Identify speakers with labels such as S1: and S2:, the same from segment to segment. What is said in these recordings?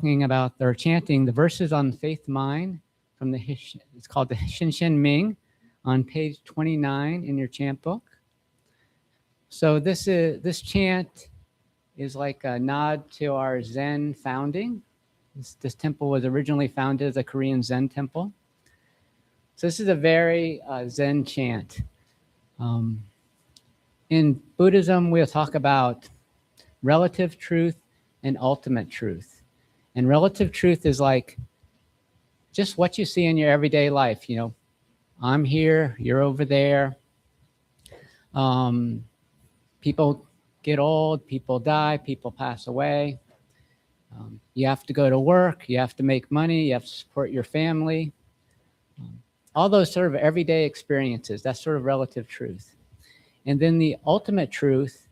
S1: about their chanting the verses on faith mind from it's called the Shinshin Ming on page 29 in your chant book. So this chant is like a nod to our Zen founding. This temple was originally founded as a Korean Zen temple. So this is a very Zen chant. In Buddhism, we'll talk about relative truth and ultimate truth. And relative truth is like just what you see in your everyday life. You know, I'm here, you're over there. People get old, people die, people pass away. You have to go to work, you have to make money, you have to support your family. All those sort of everyday experiences, that's sort of relative truth. And then the ultimate truth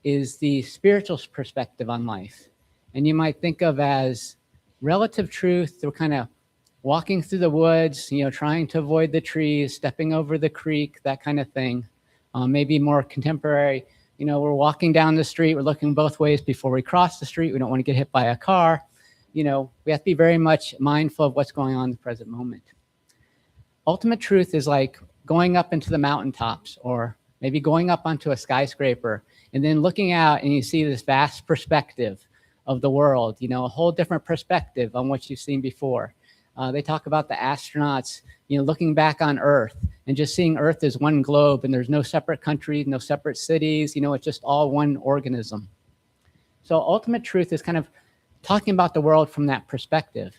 S1: is the spiritual perspective on life. And you might think of as relative truth, we're kind of walking through the woods, you know, trying to avoid the trees, stepping over the creek, that kind of thing. Maybe more contemporary, you know, we're walking down the street, we're looking both ways before we cross the street, we don't want to get hit by a car. You know, we have to be very much mindful of what's going on in the present moment. Ultimate truth is like going up into the mountaintops or maybe going up onto a skyscraper and then looking out and you see this vast perspective of the world, you know, a whole different perspective on what you've seen before. They talk about the astronauts, you know, looking back on Earth and just seeing Earth as one globe and there's no separate countries, no separate cities, you know, it's just all one organism. So ultimate truth is kind of talking about the world from that perspective.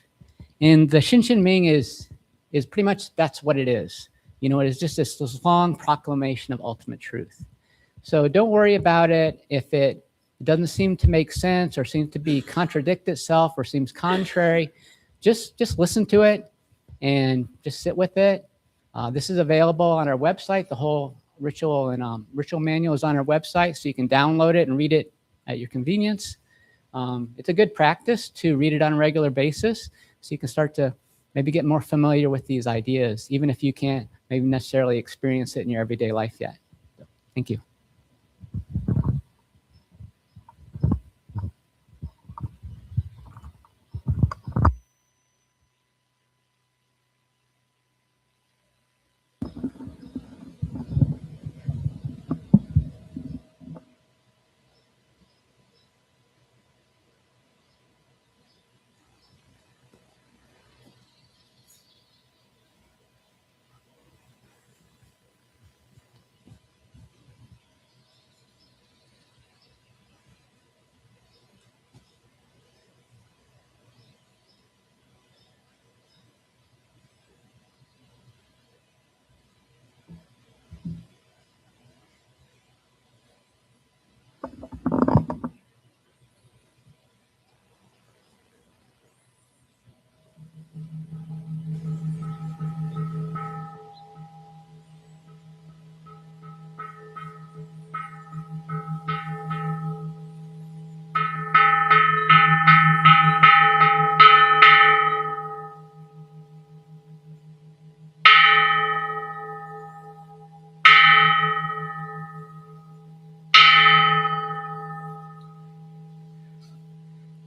S1: And the Shinshin Ming is pretty much, that's what it is. You know, it is just this long proclamation of ultimate truth. So don't worry about it if it doesn't seem to make sense or seems to be contradict itself or seems contrary. Just listen to it and just sit with it. This is available on our website. The whole ritual and ritual manual is on our website, so you can download it and read it at your convenience. It's a good practice to read it on a regular basis, so you can start to maybe get more familiar with these ideas, even if you can't maybe necessarily experience it in your everyday life yet. So, thank you.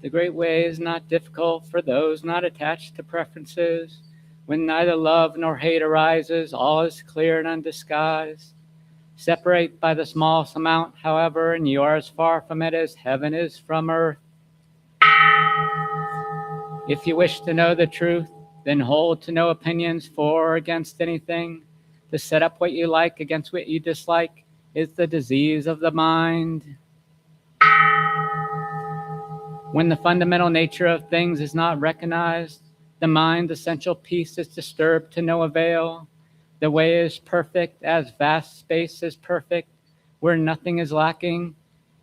S1: The great way is not difficult for those not attached to preferences. When neither love nor hate arises, all is clear and undisguised. Separate by the smallest amount, however, and you are as far from it as heaven is from earth. If you wish to know the truth, then hold to no opinions for or against anything. To set up what you like against what you dislike is the disease of the mind. When the fundamental nature of things is not recognized, the mind's essential peace is disturbed to no avail. The way is perfect as vast space is perfect, where nothing is lacking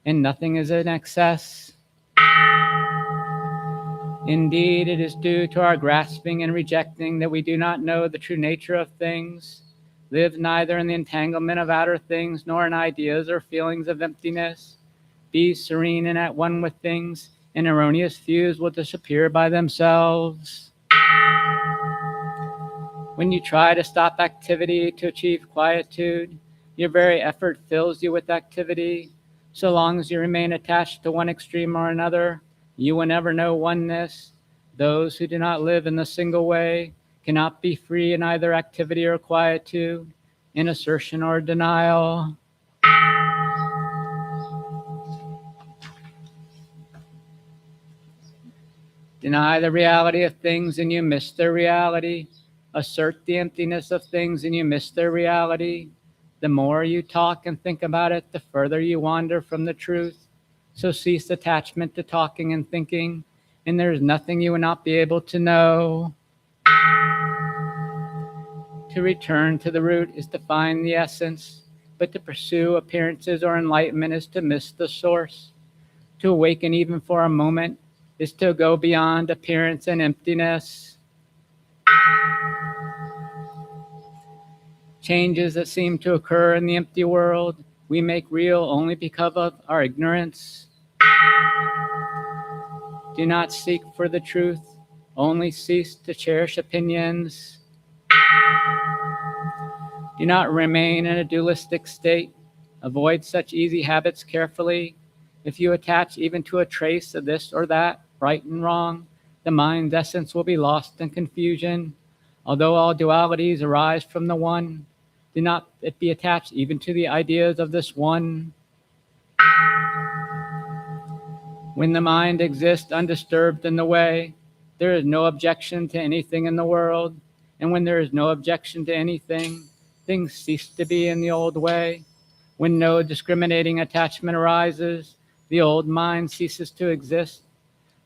S1: and nothing is in excess. Indeed, it is due to our grasping and rejecting that we do not know the true nature of things, live neither in the entanglement of outer things nor in ideas or feelings of emptiness, be serene and at one with things, and erroneous views will disappear by themselves. When you try to stop activity to achieve quietude, your very effort fills you with activity. So long as you remain attached to one extreme or another, You will never know oneness. Those who do not live in the single way cannot be free in either activity or quietude, in assertion or denial. Deny the reality of things and you miss their reality. Assert the emptiness of things and you miss their reality. The more you talk and think about it, the further you wander from the truth. So cease attachment to talking and thinking, and there is nothing you will not be able to know. To return to the root is to find the essence, but to pursue appearances or enlightenment is to miss the source. To awaken even for a moment is to go beyond appearance and emptiness. Changes that seem to occur in the empty world, we make real only because of our ignorance. Do not seek for the truth, only cease to cherish opinions. Do not remain in a dualistic state. Avoid such easy habits carefully. If you attach even to a trace of this or that, right and wrong, the mind's essence will be lost in confusion. Although all dualities arise from the one, do not be attached even to the ideas of this one. When the mind exists undisturbed in the way, there is no objection to anything in the world. And when there is no objection to anything, things cease to be in the old way. When no discriminating attachment arises, the old mind ceases to exist.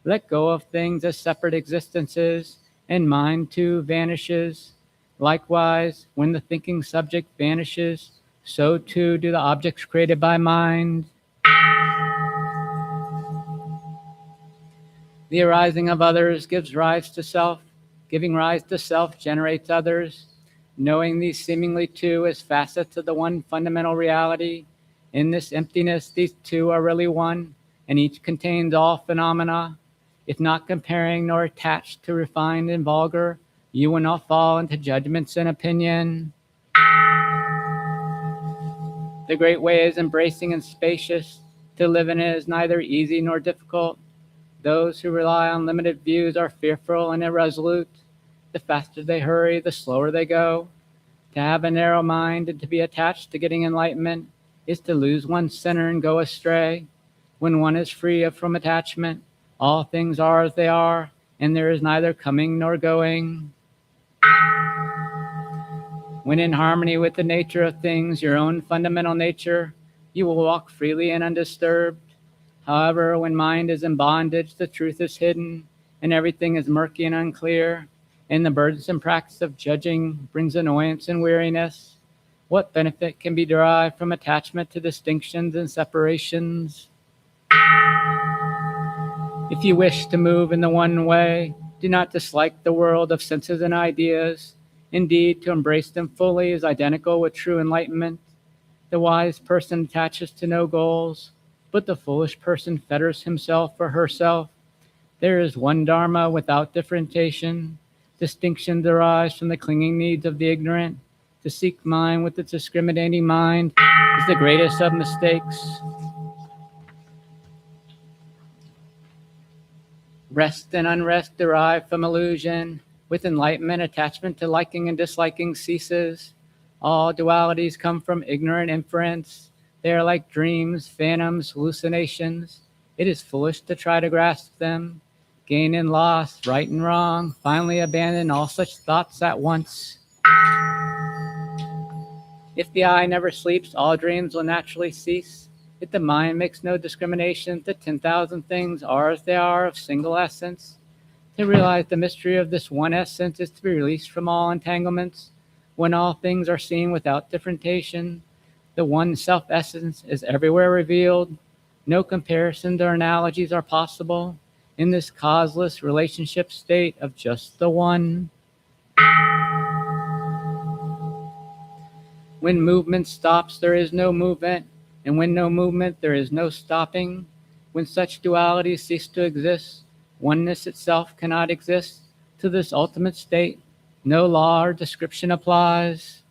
S1: Let go of things as separate existences, and mind too vanishes. Likewise, when the thinking subject vanishes, so too do the objects created by mind. The arising of others gives rise to self. Giving rise to self generates others. Knowing these seemingly two as facets of the one fundamental reality, in this emptiness, these two are really one, and each contains all phenomena. If not comparing nor attached to refined and vulgar, you will not fall into judgments and opinion. The great way is embracing and spacious. To live in it is neither easy nor difficult. Those who rely on limited views are fearful and irresolute. The faster they hurry, the slower they go. To have a narrow mind and to be attached to getting enlightenment is to lose one's center and go astray. When one is free from attachment, all things are as they are, and there is neither coming nor going. When in harmony with the nature of things, your own fundamental nature, you will walk freely and undisturbed. However, when mind is in bondage, the truth is hidden, and everything is murky and unclear, and the burdensome practice of judging brings annoyance and weariness. What benefit can be derived from attachment to distinctions and separations? If you wish to move in the one way, do not dislike the world of senses and ideas. Indeed, to embrace them fully is identical with true enlightenment. The wise person attaches to no goals, but the foolish person fetters himself or herself. There is one Dharma without differentiation. Distinctions arise from the clinging needs of the ignorant. To seek mind with its discriminating mind is the greatest of mistakes. Rest and unrest derive from illusion. With enlightenment, attachment to liking and disliking ceases. All dualities come from ignorant inference. They are like dreams, phantoms, hallucinations. It is foolish to try to grasp them. Gain and loss, right and wrong. Finally abandon all such thoughts at once. If the eye never sleeps, all dreams will naturally cease. If the mind makes no discrimination, the 10,000 things are as they are of single essence. To realize the mystery of this one essence is to be released from all entanglements. When all things are seen without differentiation, the one self-essence is everywhere revealed. No comparisons or analogies are possible in this causeless relationship state of just the one. When movement stops, there is no movement, and when no movement, there is no stopping. When such dualities cease to exist, oneness itself cannot exist. To this ultimate state, no law or description applies.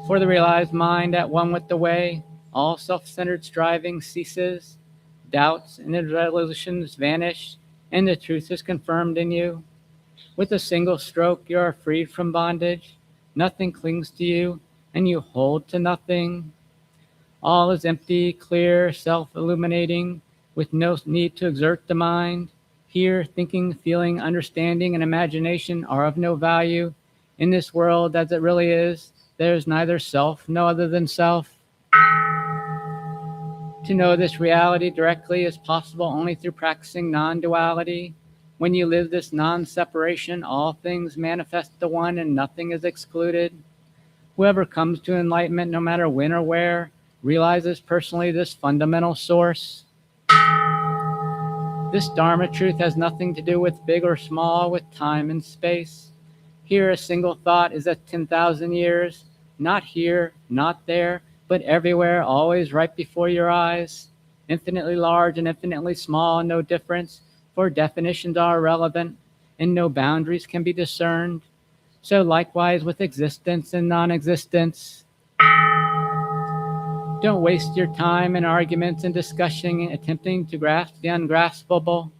S1: For the realized mind at one with the way, all self-centered striving ceases. doubts and resolutions vanish, and the truth is confirmed in you. With a single stroke, you are freed from bondage. Nothing clings to you, and you hold to nothing. All is empty, clear, self-illuminating, with no need to exert the mind. Here, thinking, feeling, understanding, and imagination are of no value. In this world as it really is, there is neither self, no other than self. To know this reality directly is possible only through practicing non-duality. When you live this non-separation, all things manifest the one and nothing is excluded. Whoever comes to enlightenment, no matter when or where, realizes personally this fundamental source. This Dharma truth has nothing to do with big or small, with time and space. Here, a single thought is at 10,000 years, not here, not there, but everywhere, always right before your eyes. Infinitely large and infinitely small, no difference, for definitions are irrelevant, and no boundaries can be discerned. So likewise with existence and non-existence. Don't waste your time in arguments and discussing, attempting to grasp the ungraspable.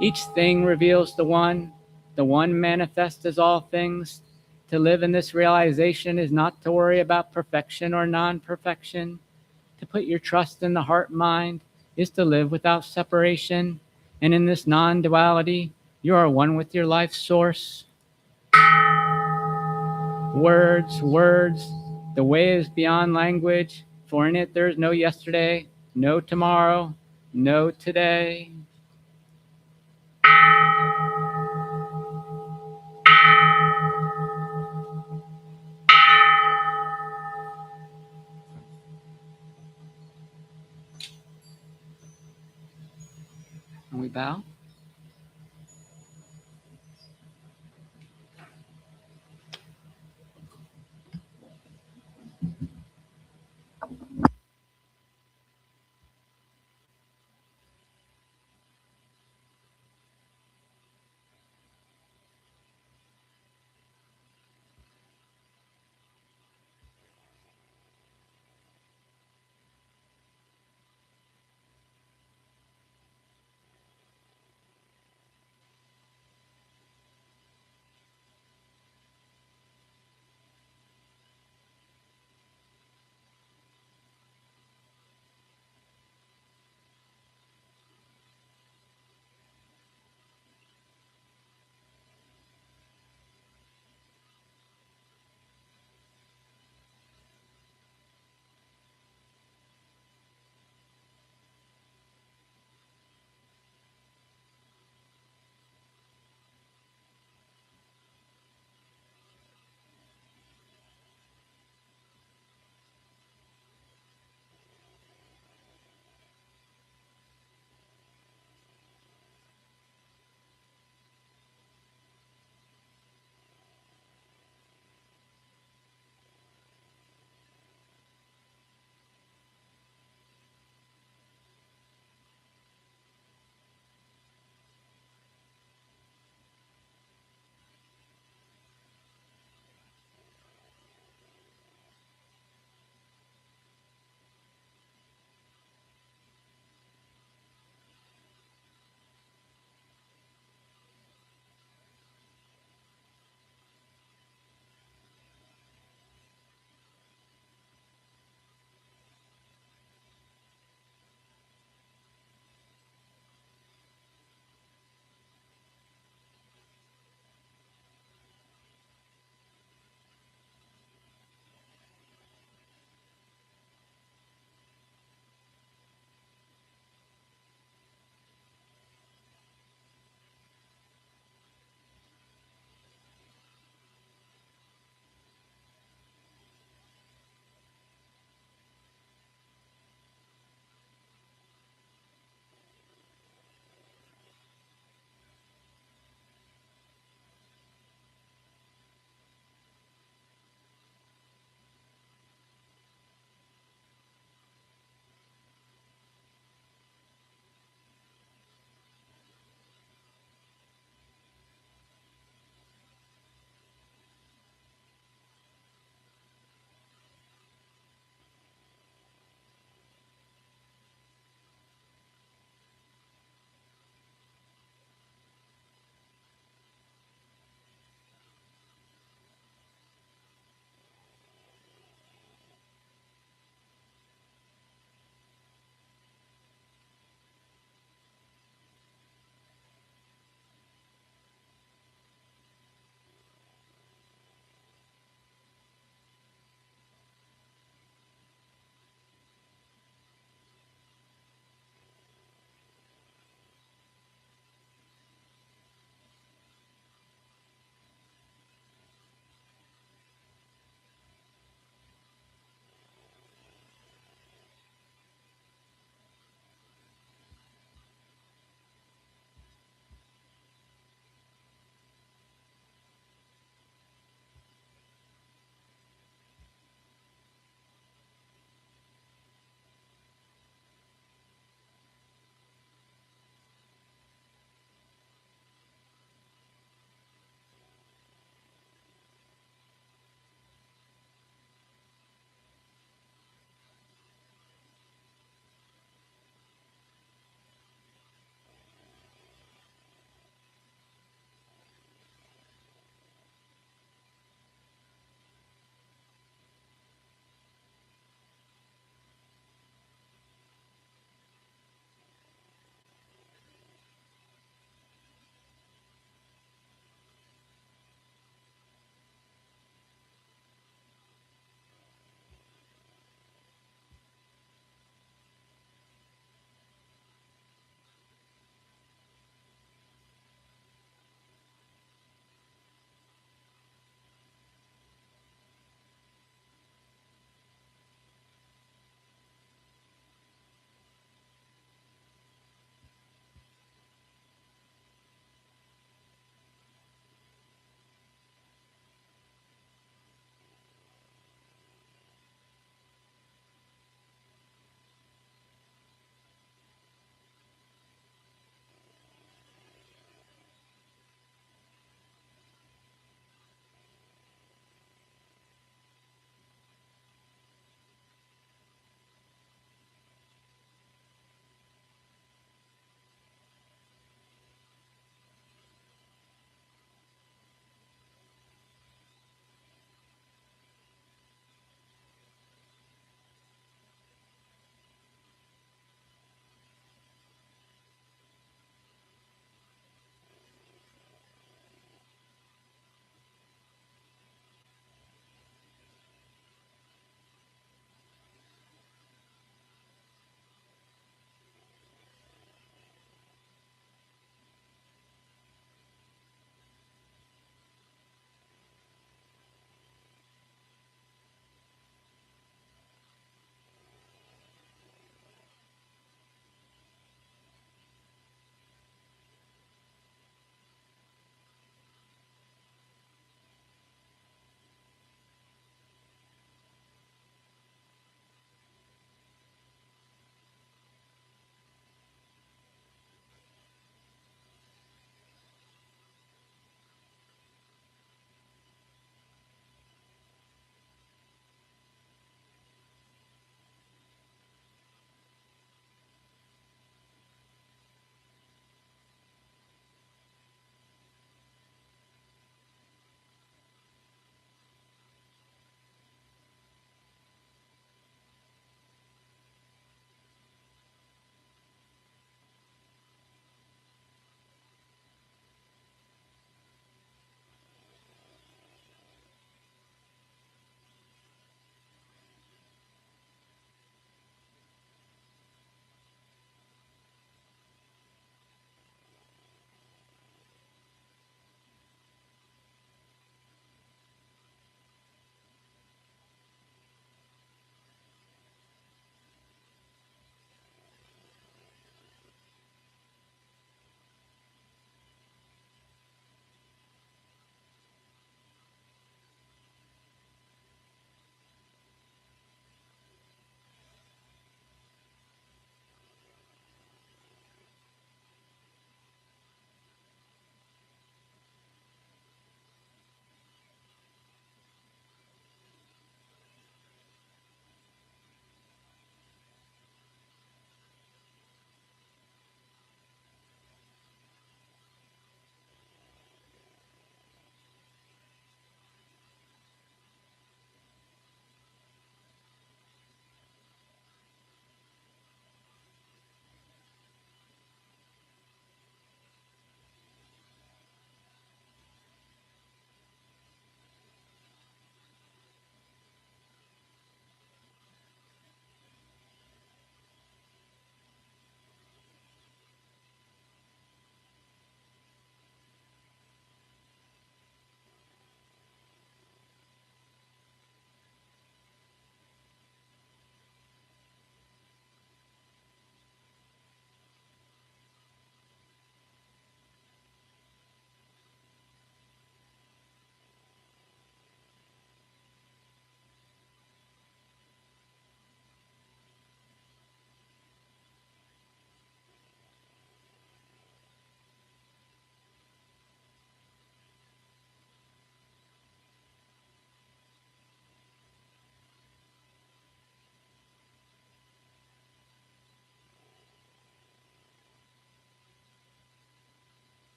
S1: Each thing reveals the one manifests as all things. To live in this realization is not to worry about perfection or non-perfection. To put your trust in the heart-mind is to live without separation. And in this non-duality, you are one with your life source. Words, words, the way is beyond language, for in it there is no yesterday, no tomorrow, no today. And we bow.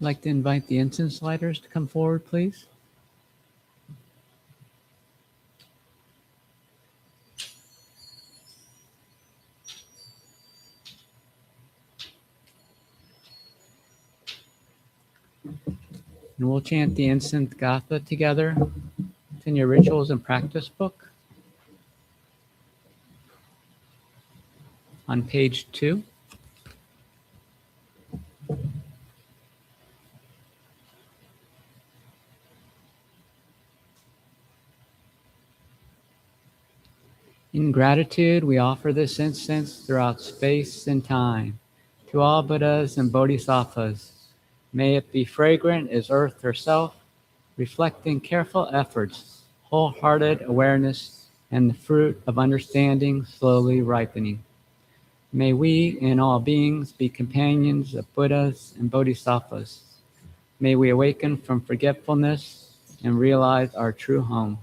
S1: I'd like to invite the incense lighters to come forward, please. And we'll chant the incense gatha together. It's in your rituals and practice book on page 2. In gratitude, we offer this incense throughout space and time to all Buddhas and Bodhisattvas. May it be fragrant as earth herself, reflecting careful efforts, wholehearted awareness, and the fruit of understanding slowly ripening. May we and all beings be companions of Buddhas and Bodhisattvas. May we awaken from forgetfulness and realize our true home.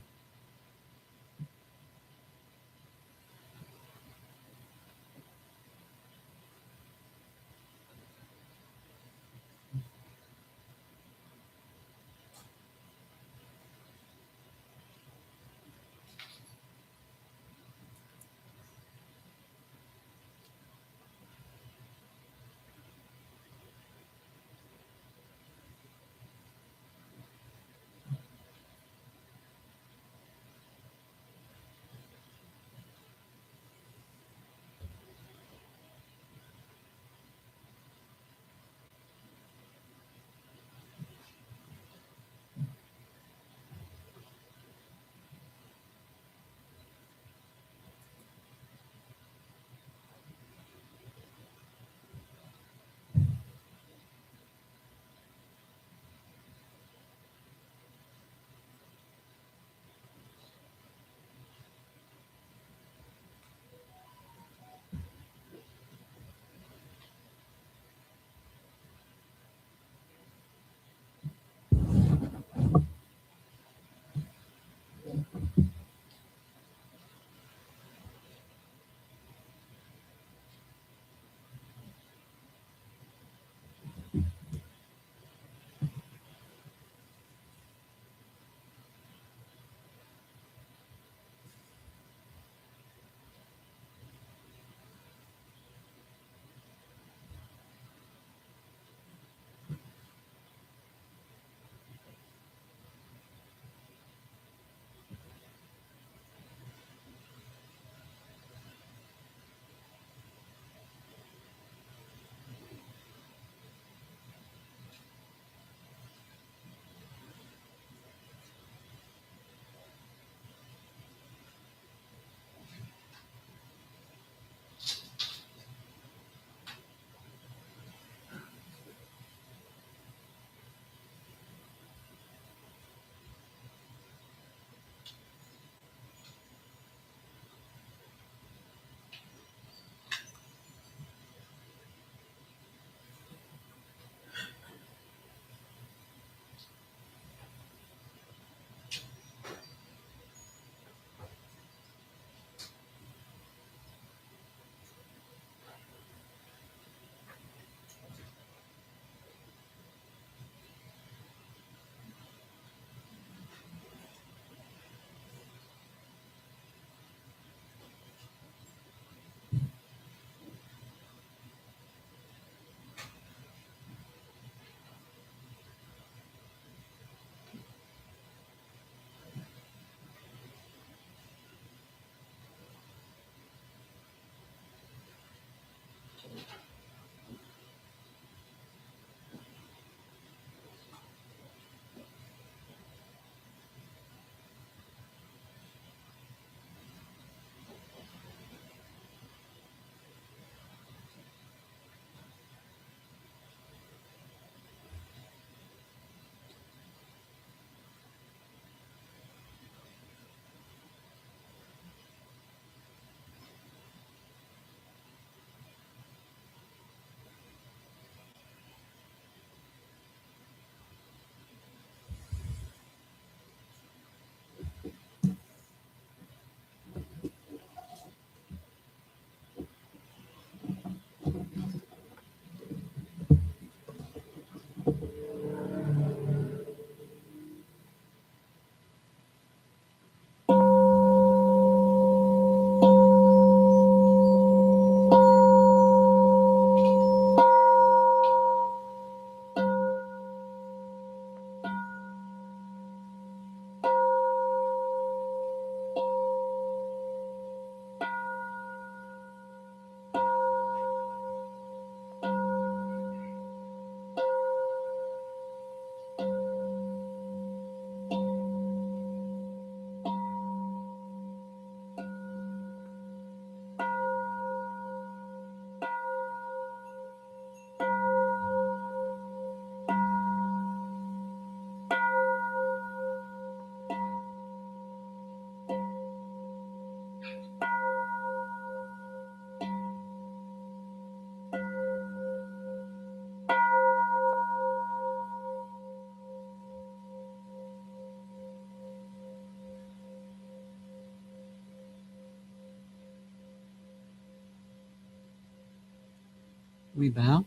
S1: We bow.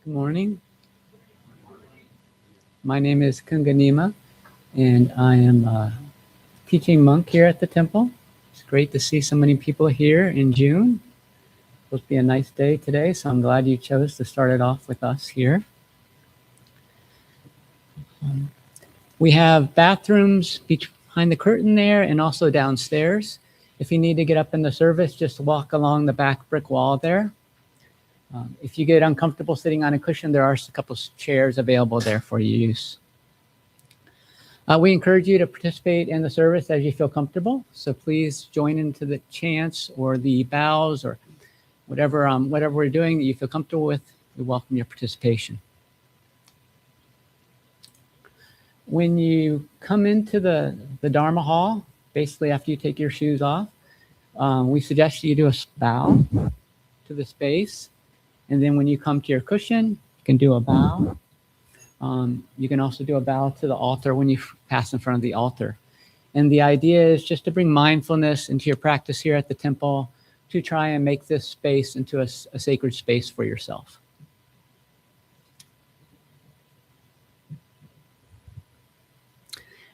S1: Good morning. My name is Kunga Nyima, and I am a teaching monk here at the temple. It's great to see so many people here in June. It's supposed to be a nice day today, so I'm glad you chose to start it off with us here. We have bathrooms behind the curtain there and also downstairs. If you need to get up in the service, just walk along the back brick wall there. If you get uncomfortable sitting on a cushion, there are a couple chairs available there for use. We encourage you to participate in the service as you feel comfortable. So please join into the chants or the bows or whatever we're doing that you feel comfortable with. We welcome your participation. When you come into the Dharma hall, basically after you take your shoes off, we suggest you do a bow to the space. And then when you come to your cushion, you can do a bow. You can also do a bow to the altar when you pass in front of the altar. And the idea is just to bring mindfulness into your practice here at the temple to try and make this space into a sacred space for yourself.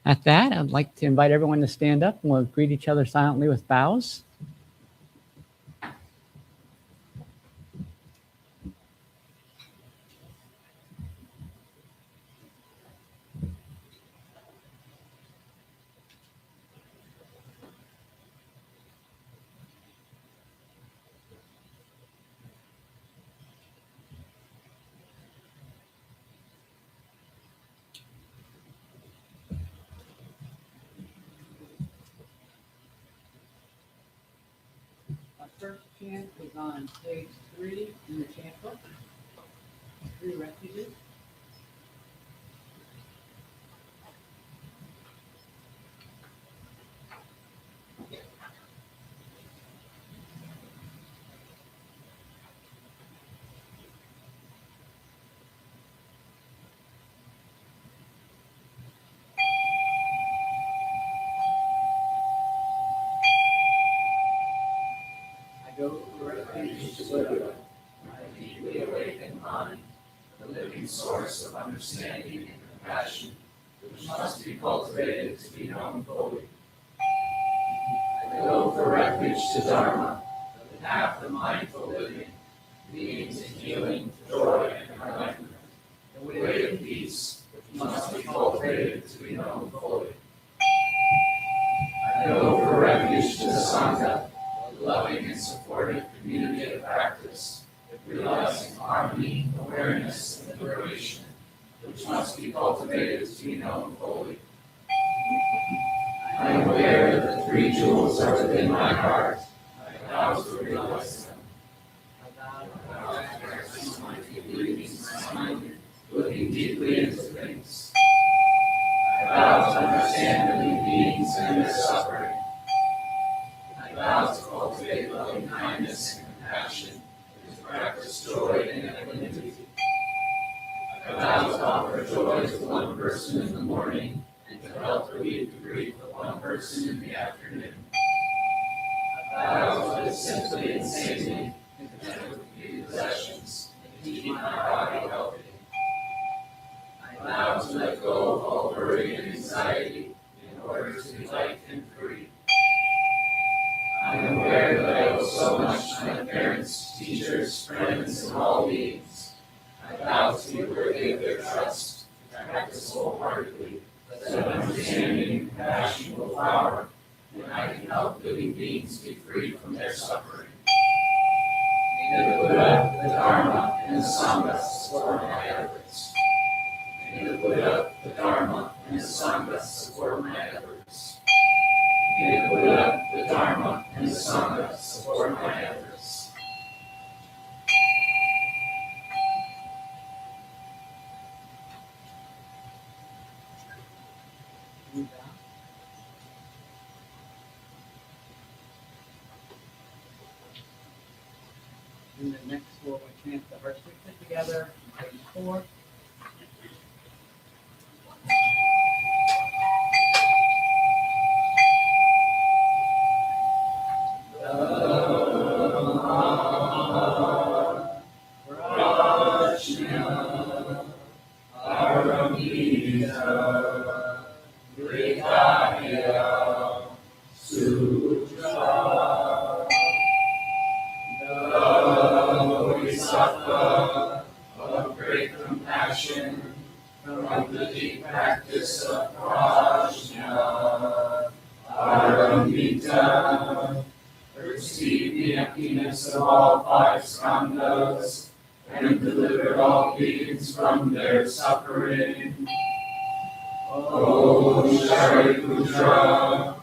S1: At that, I'd like to invite everyone to stand up, and we'll greet each other silently with bows. First chant is on page 3 in the chant book, 3 Refuges. Go to refuge to Buddha, my deeply awakened mind, the living source of understanding and compassion, which must be cultivated to be known fully. I go for refuge to Dharma, the path of mindful living, leading to healing, joy, and enlightenment, the way of peace, which must be cultivated to be known fully. I go for refuge to the Sangha, loving and supportive community of practice, realizing harmony, awareness, and liberation, which must be cultivated to be known fully. I am aware that the 3 jewels are within my heart. I vow to realize them. I vow to practice mindful breathing, looking deeply into things. I vow to understand living beings and their suffering. I vow to cultivate loving kindness and compassion, to practice joy and equanimity. I vow to offer joy to one person in the morning and to help relieve the grief of one person in the afternoon. I vow to live simply and sanely, content with few possessions, and keep my body healthy. I vow to let go of all worry and anxiety in order to be light and free. I am aware that I owe so much to my parents, teachers, friends, and all beings. I vow to be worthy of their trust, to practice wholeheartedly, so that understanding and compassion will flower, and I can help living beings be free from their suffering. May the Buddha, the Dharma, and the Sangha support my efforts. May the Buddha, the Dharma, and the Sangha support my efforts. May the Buddha, the Dharma, and the Sangha support my efforts. And then next we'll chant the Heart Sutra together, page 4.
S2: Prajna Paramita Brihaya Sutra. The Bodhisattva of great compassion from the deep practice of prajna paramita perceived the emptiness of all five skandhas and delivered all beings from their suffering. O Shariputra,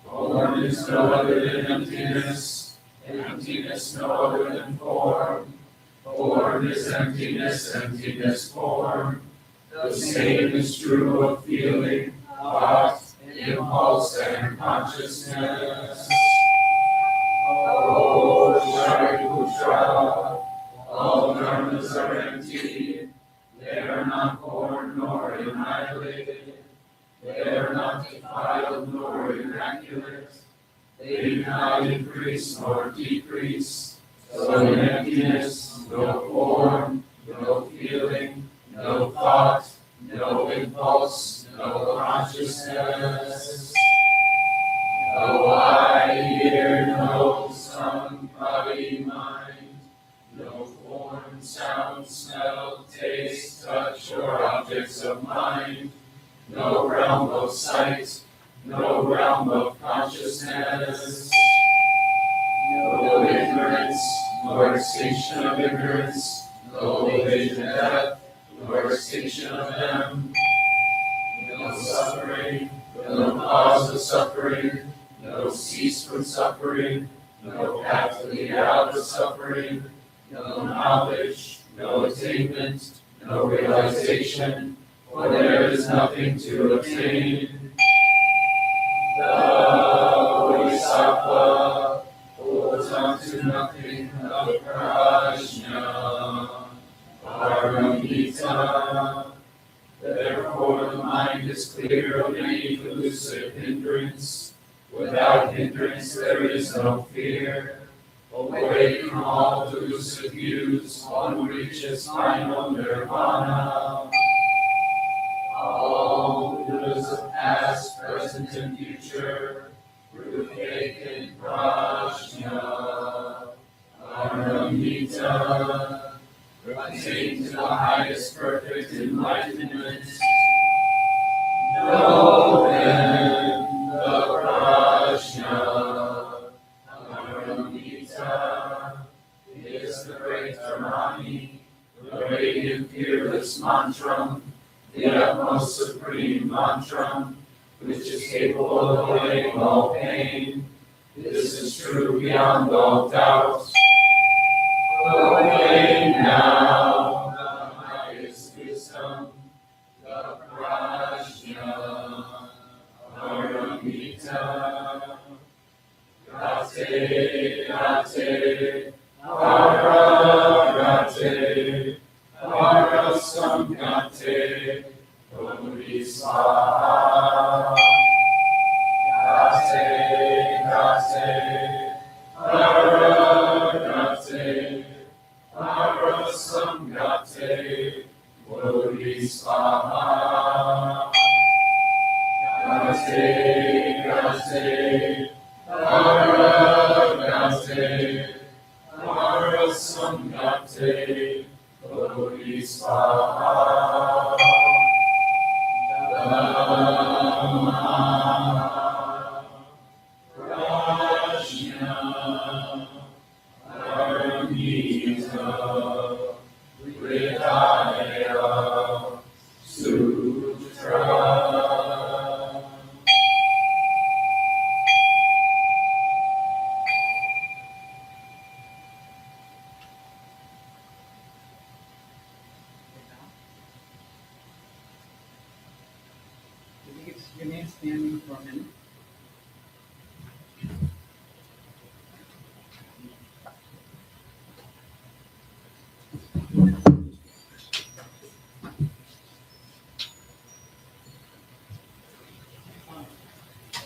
S2: form is no other than emptiness, emptiness no other than form. Form is emptiness, emptiness form. The same is true of feeling, thought, impulse, and consciousness. O Shariputra, all dharmas are empty. They are not born nor annihilated. They are not defiled nor immaculate. They do not increase nor decrease. So in emptiness, no form, no feeling, no thought, no impulse, no consciousness. No eye, ear, nose, tongue, body, mind. No form, sound, smell, taste, touch, or objects of mind. No realm of sight, no realm of consciousness. No ignorance, nor extinction of ignorance. No age and death, nor extinction of them. No suffering, no cause of suffering. No cease from suffering. No path to lead out of suffering. No knowledge, no attainment, no realization, for there is nothing to obtain. The Bodhisattva holds on to nothing of prajna paramita. Therefore the mind is clear of any delusive hindrance. Without hindrance there is no fear. Away from all delusive views, one reaches final nirvana. All Buddhas of past, present, and future, through faith in prajna paramita, attain to the highest perfect enlightenment. Know then the prajna paramita is the great Dharmani, the radiant fearless mantram, the utmost supreme mantram, which is capable of allaying all pain. This is true beyond all doubt. Proclaim now the highest wisdom, the prajna paramita. Gate, gate, paragate, parasamgate, bodhisattva. Gate, gate, paragate, parasamgate, bodhisattva. Gate, gate, paragate, parasamgate, bodhisattva. Dhamma prajna paramita brihaya sutra.
S1: Remain standing for a minute.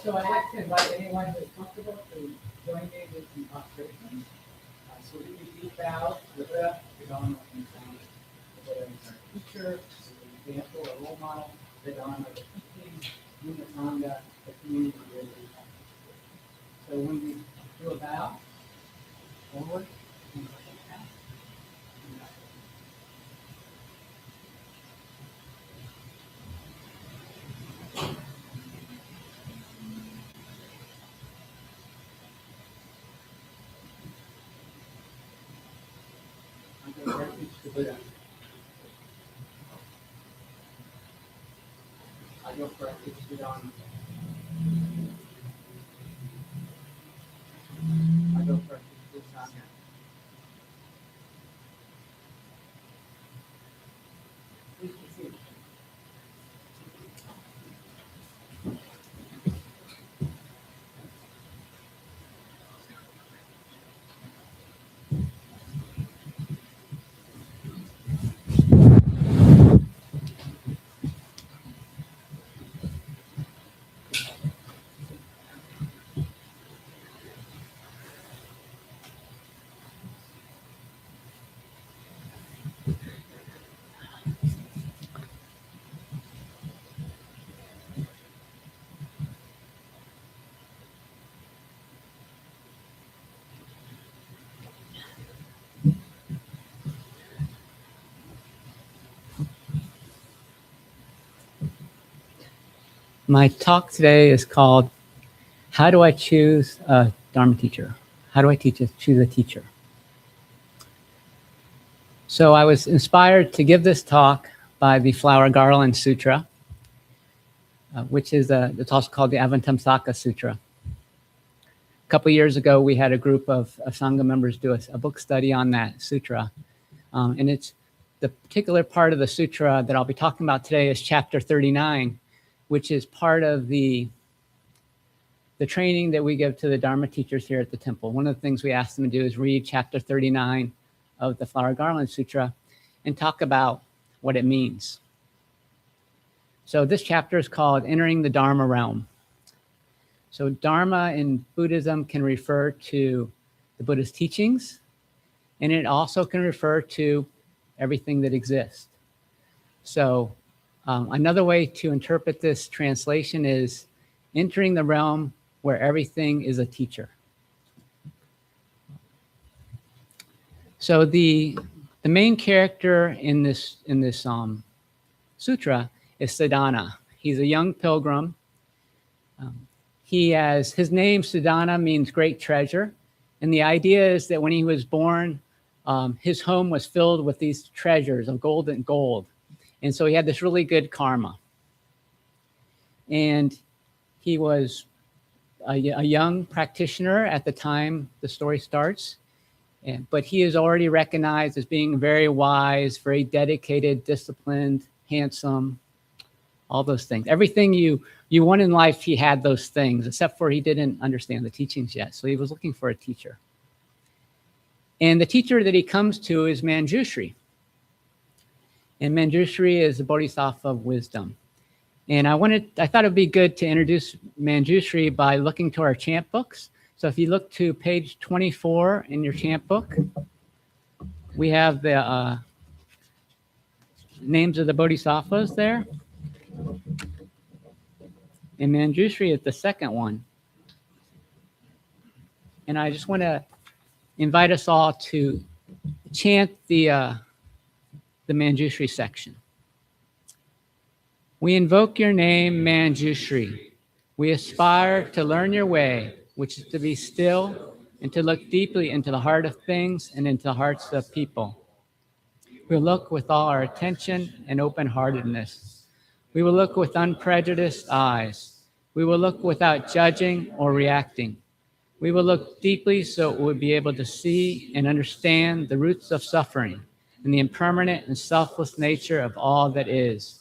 S1: So I'd like to invite anyone who is comfortable to join me with some prostration. So we can deep bow, the breath, the Dharma, and sound. picture, an example, a role model, the Dharma, the teaching, Nyima, the community really have. So when we do a bow, forward, and like that. I go refuge to Buddha. I go refuge to Dharma. I go refuge to Sangha. Please be seated. My talk today is called, How Do I Choose a Dharma Teacher? How do I choose a teacher? So I was inspired to give this talk by the Flower Garland Sutra, which is it's also called the Avantamsaka Sutra. A couple years ago, we had a group of Sangha members do a book study on that sutra. And it's the particular part of the sutra that I'll be talking about today is chapter 39, which is part of the training that we give to the Dharma teachers here at the temple. One of the things we ask them to do is read chapter 39 of the Flower Garland Sutra and talk about what it means. So this chapter is called Entering the Dharma Realm. So Dharma in Buddhism can refer to the Buddhist teachings, and it also can refer to everything that exists. So another way to interpret this translation is entering the realm where everything is a teacher. So the main character in this sutra is Siddhana. He's a young pilgrim. His name Siddhana means great treasure, and the idea is that when he was born, his home was filled with these treasures of gold, and so he had this really good karma. And he was a young practitioner at the time the story starts, but he is already recognized as being very wise, very dedicated, disciplined, handsome, all those things. Everything you want in life, he had those things, except for he didn't understand the teachings yet. So he was looking for a teacher. And the teacher that he comes to is Manjushri. And Manjushri is the Bodhisattva of wisdom. And I thought it'd be good to introduce Manjushri by looking to our chant books. So if you look to page 24 in your chant book, we have the names of the Bodhisattvas there. And Manjushri is the second one. And I just want to invite us all to chant the Manjushri section. We invoke your name, Manjushri. We aspire to learn your way, which is to be still and to look deeply into the heart of things and into the hearts of people. We will look with all our attention and open-heartedness. We will look with unprejudiced eyes. We will look without judging or reacting. We will look deeply so we will be able to see and understand the roots of suffering and the impermanent and selfless nature of all that is.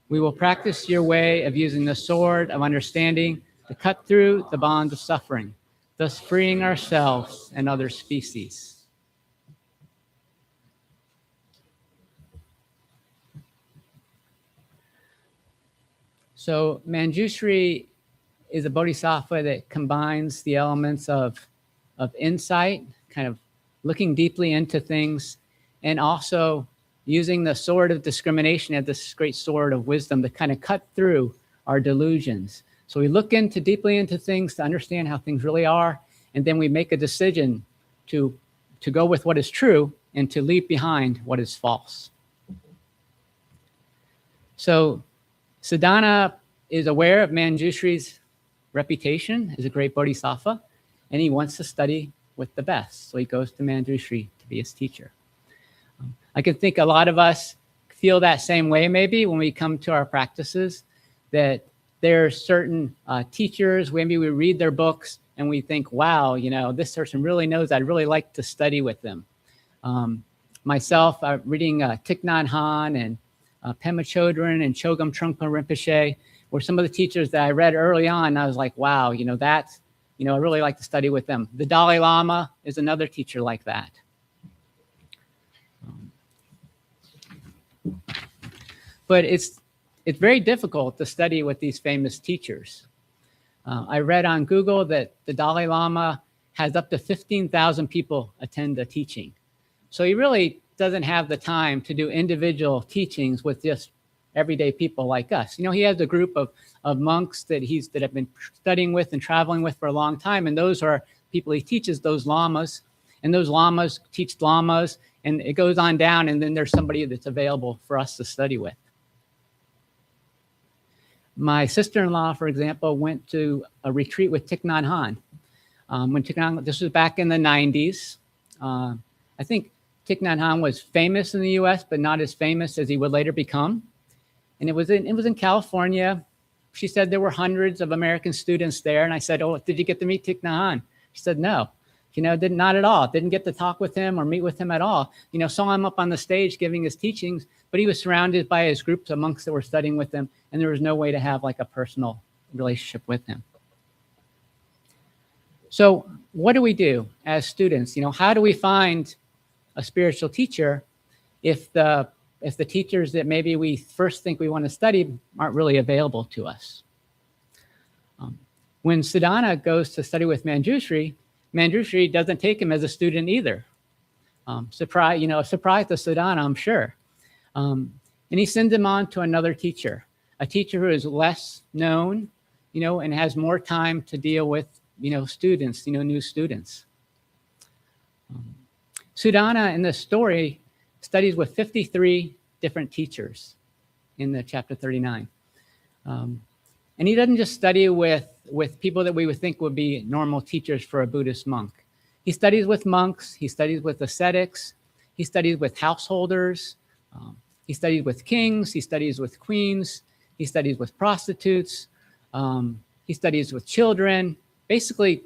S1: We will practice your way of using the sword of understanding to cut through the bonds of suffering, thus freeing ourselves and other species. So Manjushri is a bodhisattva that combines the elements of insight, kind of looking deeply into things, and also, using the sword of discrimination as this great sword of wisdom to kind of cut through our delusions. So we look deeply into things to understand how things really are, and then we make a decision to go with what is true and to leave behind what is false. So Siddhana is aware of Manjushri's reputation as a great bodhisattva, and he wants to study with the best. So he goes to Manjushri to be his teacher. I can think a lot of us feel that same way maybe when we come to our practices, that there are certain teachers, maybe we read their books and we think, wow, this person really knows, I'd really like to study with them. Myself, reading Thich Nhat Hanh and Pema Chodron and Chogyam Trungpa Rinpoche were some of the teachers that I read early on. And I was like, wow, that's, I really like to study with them. The Dalai Lama is another teacher like that. But it's very difficult to study with these famous teachers. I read on Google that the Dalai Lama has up to 15,000 people attend a teaching. So he really doesn't have the time to do individual teachings with just everyday people like us. He has a group of monks that have been studying with and traveling with for a long time, and those are people he teaches, those lamas, and those lamas teach lamas, and it goes on down, and then there's somebody that's available for us to study with. My sister-in-law, for example, went to a retreat with Thich Nhat Hanh. This was back in the 90s. I think Thich Nhat Hanh was famous in the U.S., but not as famous as he would later become. And it was in California. She said there were hundreds of American students there. And I said, oh, did you get to meet Thich Nhat Hanh? She said, no. Not at all. Didn't get to talk with him or meet with him at all. Saw him up on the stage giving his teachings, but he was surrounded by his groups of monks that were studying with him, and there was no way to have like a personal relationship with him. So what do we do as students? How do we find a spiritual teacher if the teachers that maybe we first think we want to study aren't really available to us? When Siddhana goes to study with Manjushri doesn't take him as a student either. Surprise to Siddhana, I'm sure. And he sends him on to another teacher, a teacher who is less known, and has more time to deal with, students, new students. Siddhana in this story studies with 53 different teachers in the chapter 39. And he doesn't just study with people that we would think would be normal teachers for a Buddhist monk. He studies with monks, he studies with ascetics, he studies with householders, he studies with kings, he studies with queens, he studies with prostitutes, he studies with children. Basically,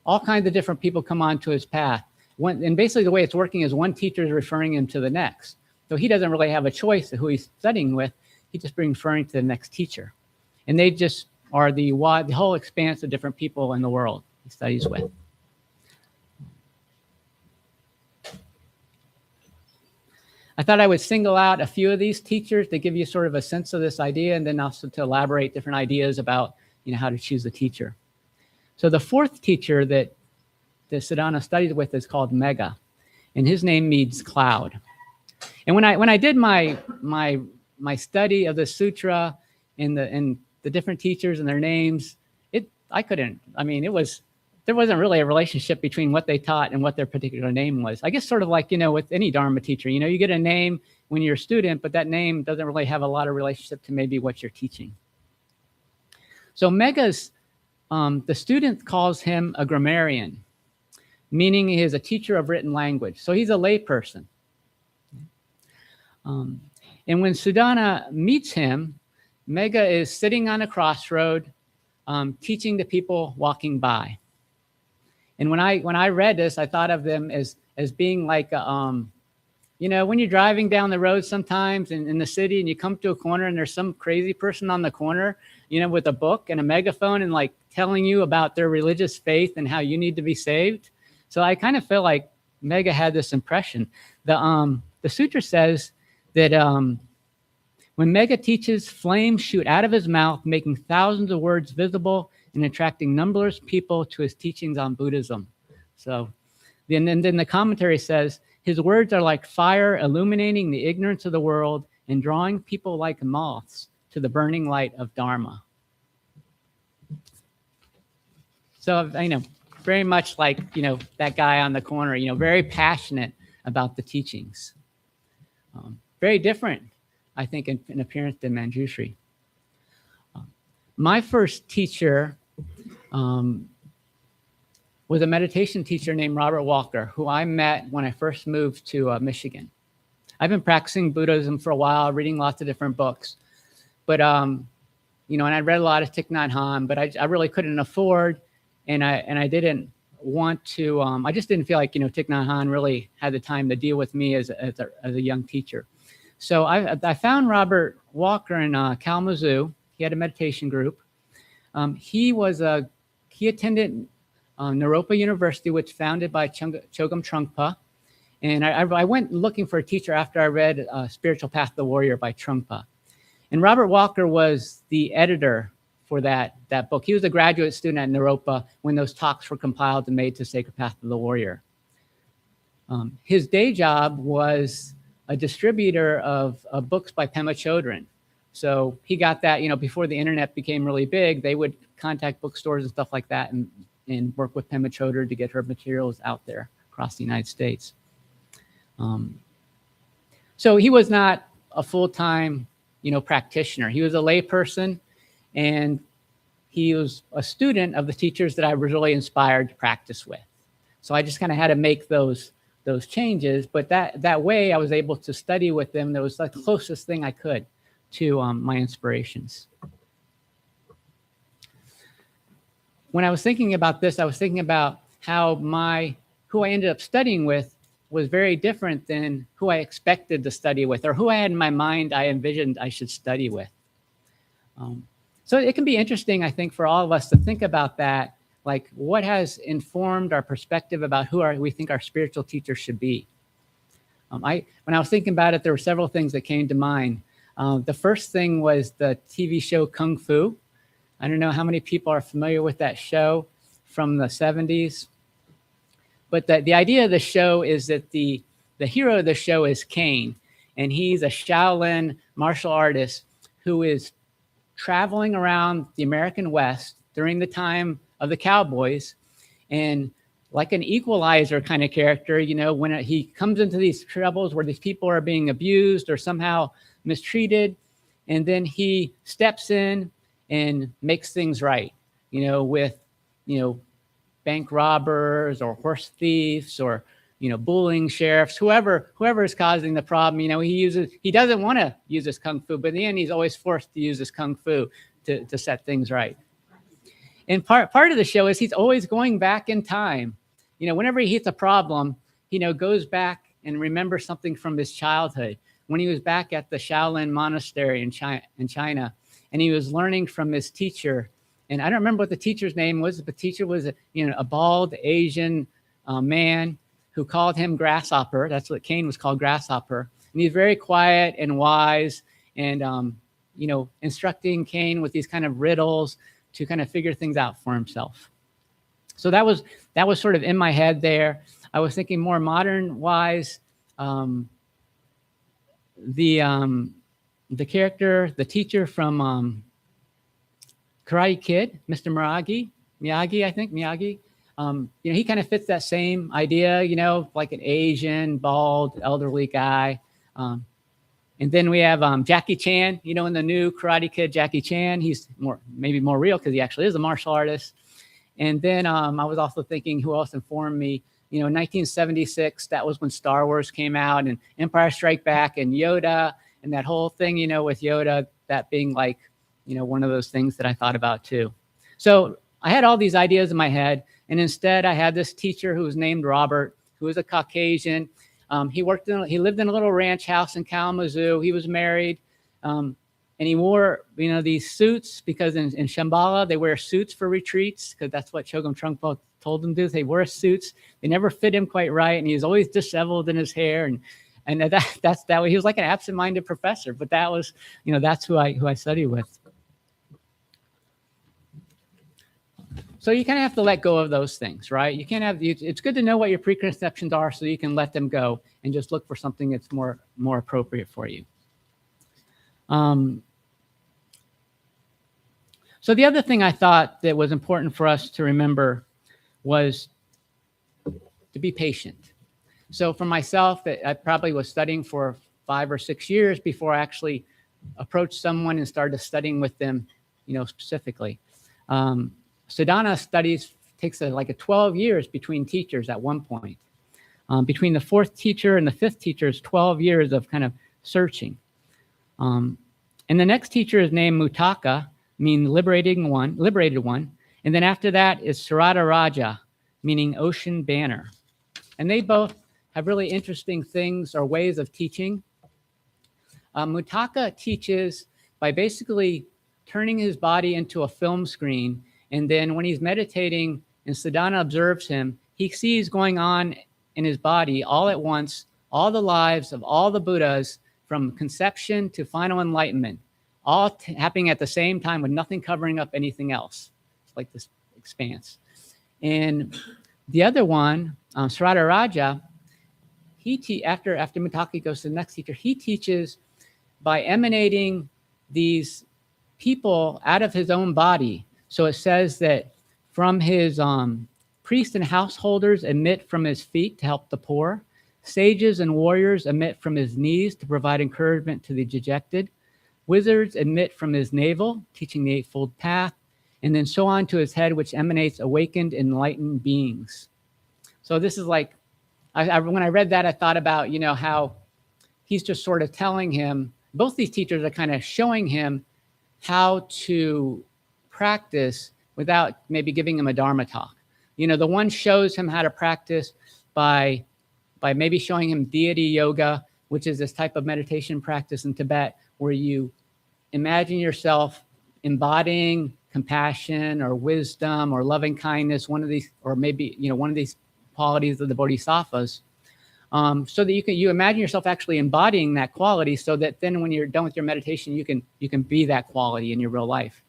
S1: all kinds of different people come onto his path. And basically the way it's working is one teacher is referring him to the next. So he doesn't really have a choice of who he's studying with. He just brings referring to the next teacher. And they just are the whole expanse of different people in the world he studies with. I thought I would single out a few of these teachers to give you sort of a sense of this idea, and then also to elaborate different ideas about how to choose a teacher. So the fourth teacher that Siddhana studies with is called Megha, and his name means cloud. And when I did my study of the sutra and the different teachers and their names, there wasn't really a relationship between what they taught and what their particular name was. I guess sort of like, with any Dharma teacher, you get a name when you're a student, but that name doesn't really have a lot of relationship to maybe what you're teaching. So Megha's, the student calls him a grammarian, meaning he is a teacher of written language. So he's a lay person. And when Siddhana meets him, Megha is sitting on a crossroad, teaching the people walking by. And when I read this, I thought of them as being like, when you're driving down the road sometimes in the city and you come to a corner and there's some crazy person on the corner, with a book and a megaphone and like telling you about their religious faith and how you need to be saved. So I kind of feel like Megha had this impression. The sutra says that when Megha teaches, flames shoot out of his mouth, making thousands of words visible and attracting numberless people to his teachings on Buddhism. So then the commentary says, His words are like fire, illuminating the ignorance of the world and drawing people like moths to the burning light of Dharma. So, very much like, that guy on the corner, very passionate about the teachings. Very different, I think, in appearance than Manjushri. My first teacher was a meditation teacher named Robert Walker, who I met when I first moved to Michigan. I've been practicing Buddhism for a while, reading lots of different books. But, and I read a lot of Thich Nhat Hanh, but I really couldn't afford, and I didn't want to, I just didn't feel like, Thich Nhat Hanh really had the time to deal with me as a young teacher. So I found Robert Walker in Kalamazoo. He had a meditation group. He attended Naropa University, which was founded by Chogyam Trungpa. And I went looking for a teacher after I read Spiritual Path of the Warrior by Trungpa. And Robert Walker was the editor for that book. He was a graduate student at Naropa when those talks were compiled and made to Sacred Path of the Warrior. His day job was a distributor of books by Pema Chodron. So he got that, before the internet became really big, they would contact bookstores and stuff like that and work with Pema Chodron to get her materials out there across the United States. So he was not a full-time, practitioner. He was a lay person, and he was a student of the teachers that I was really inspired to practice with. So I just kind of had to make those changes, but that way I was able to study with them. That was the closest thing I could to my inspirations. When I was thinking about this, I was thinking about how who I ended up studying with was very different than who I expected to study with, or who I had in my mind I envisioned I should study with. So it can be interesting, I think, for all of us to think about that, like what has informed our perspective about who we think our spiritual teacher should be. When I was thinking about it, there were several things that came to mind. The first thing was the TV show Kung Fu. I don't know how many people are familiar with that show from the 70s. But the idea of the show is that the hero of the show is Caine, and he's a Shaolin martial artist who is traveling around the American West during the time of the cowboys, and like an equalizer kind of character, when he comes into these troubles where these people are being abused or somehow mistreated, and then he steps in and makes things right, with, bank robbers or horse thieves or, bullying sheriffs, whoever is causing the problem. He doesn't want to use his Kung Fu, but in the end, he's always forced to use his Kung Fu to set things right. And part of the show is he's always going back in time. Whenever he hits a problem, goes back and remembers something from his childhood when he was back at the Shaolin monastery in China, and he was learning from his teacher. And I don't remember what the teacher's name was, but the teacher was a bald Asian man who called him Grasshopper. That's what Caine was called, Grasshopper. And he's very quiet and wise, and instructing Caine with these kind of riddles to kind of figure things out for himself. So that was sort of in my head there. I was thinking more modern wise. The character, the teacher from Karate Kid, Mr. Miyagi, I think, Miyagi. He kind of fits that same idea, like an Asian, bald, elderly guy. And then we have Jackie Chan, in the new Karate Kid, Jackie Chan. He's maybe more real because he actually is a martial artist. And then I was also thinking who else informed me. In 1976, that was when Star Wars came out, and Empire Strike Back, and Yoda, and that whole thing, with Yoda, that being like, one of those things that I thought about too. So I had all these ideas in my head, and instead I had this teacher who was named Robert, who was a Caucasian. He lived in a little ranch house in Kalamazoo. He was married, and he wore, these suits because in Shambhala they wear suits for retreats because that's what Chogyam Trungpa told them to do. They wear suits. They never fit him quite right, and he was always disheveled in his hair, and that's that way. He was like an absent-minded professor, but that was, that's who I studied with. So you kind of have to let go of those things, right? You can't have, it's good to know what your preconceptions are so you can let them go and just look for something that's more appropriate for you. So the other thing I thought that was important for us to remember was to be patient. So for myself, I probably was studying for 5 or 6 years before I actually approached someone and started studying with them, specifically. Sadhana studies takes like a 12 years between teachers at one point. Between the 4th teacher and the 5th teacher is 12 years of kind of searching. And the next teacher is named Mutaka, meaning liberated one. And then after that is Sarada Raja, meaning ocean banner. And they both have really interesting things or ways of teaching. Mutaka teaches by basically turning his body into a film screen. And then when he's meditating and Sadhana observes him, he sees going on in his body all at once, all the lives of all the Buddhas from conception to final enlightenment, all happening at the same time with nothing covering up anything else. It's like this expanse. And the other one, Sarada Raja, after Mutaka goes to the next teacher, he teaches by emanating these people out of his own body. So it says that from his priests and householders emit from his feet to help the poor. Sages and warriors emit from his knees to provide encouragement to the dejected. Wizards emit from his navel, teaching the Eightfold Path, and then so on to his head, which emanates awakened, enlightened beings. So this is like, when I read that, I thought about, how he's just sort of telling him, both these teachers are kind of showing him how to practice without maybe giving him a Dharma talk. The one shows him how to practice by maybe showing him deity yoga, which is this type of meditation practice in Tibet where you imagine yourself embodying compassion or wisdom or loving kindness, one of these, or maybe, one of these qualities of the bodhisattvas, so that you imagine yourself actually embodying that quality so that then when you're done with your meditation, you can be that quality in your real life.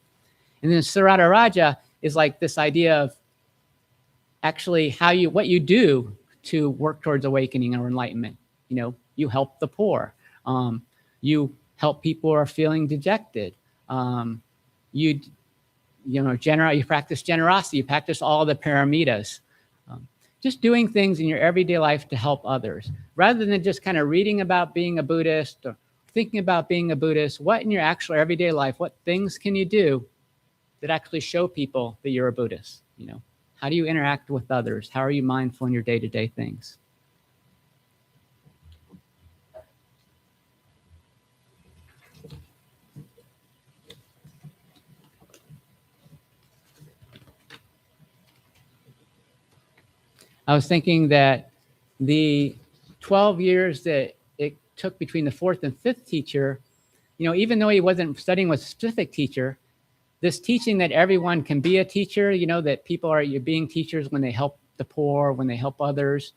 S1: And then Sarada Raja is like this idea of actually what you do to work towards awakening or enlightenment. You help the poor. You help people who are feeling dejected. You practice generosity. You practice all the paramitas. Just doing things in your everyday life to help others, rather than just kind of reading about being a Buddhist or thinking about being a Buddhist. What in your actual everyday life, what things can you do that actually show people that you're a Buddhist? How do you interact with others? How are you mindful in your day-to-day things? I was thinking that the 12 years that it took between the 4th and 5th teacher, even though he wasn't studying with a specific teacher, this teaching that everyone can be a teacher, that people are being teachers when they help the poor, when they help others.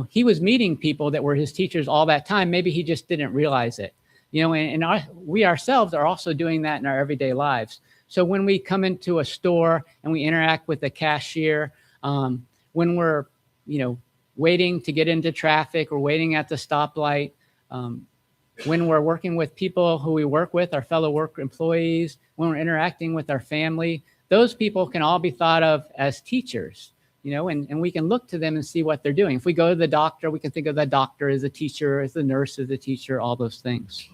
S1: He was meeting people that were his teachers all that time. Maybe he just didn't realize it. We ourselves are also doing that in our everyday lives. So when we come into a store and we interact with the cashier, when we're, waiting to get into traffic or waiting at the stoplight, when we're working with people who we work with, our fellow work employees, when we're interacting with our family, those people can all be thought of as teachers, and we can look to them and see what they're doing. If we go to the doctor, we can think of the doctor as a teacher, as the nurse as a teacher, all those things.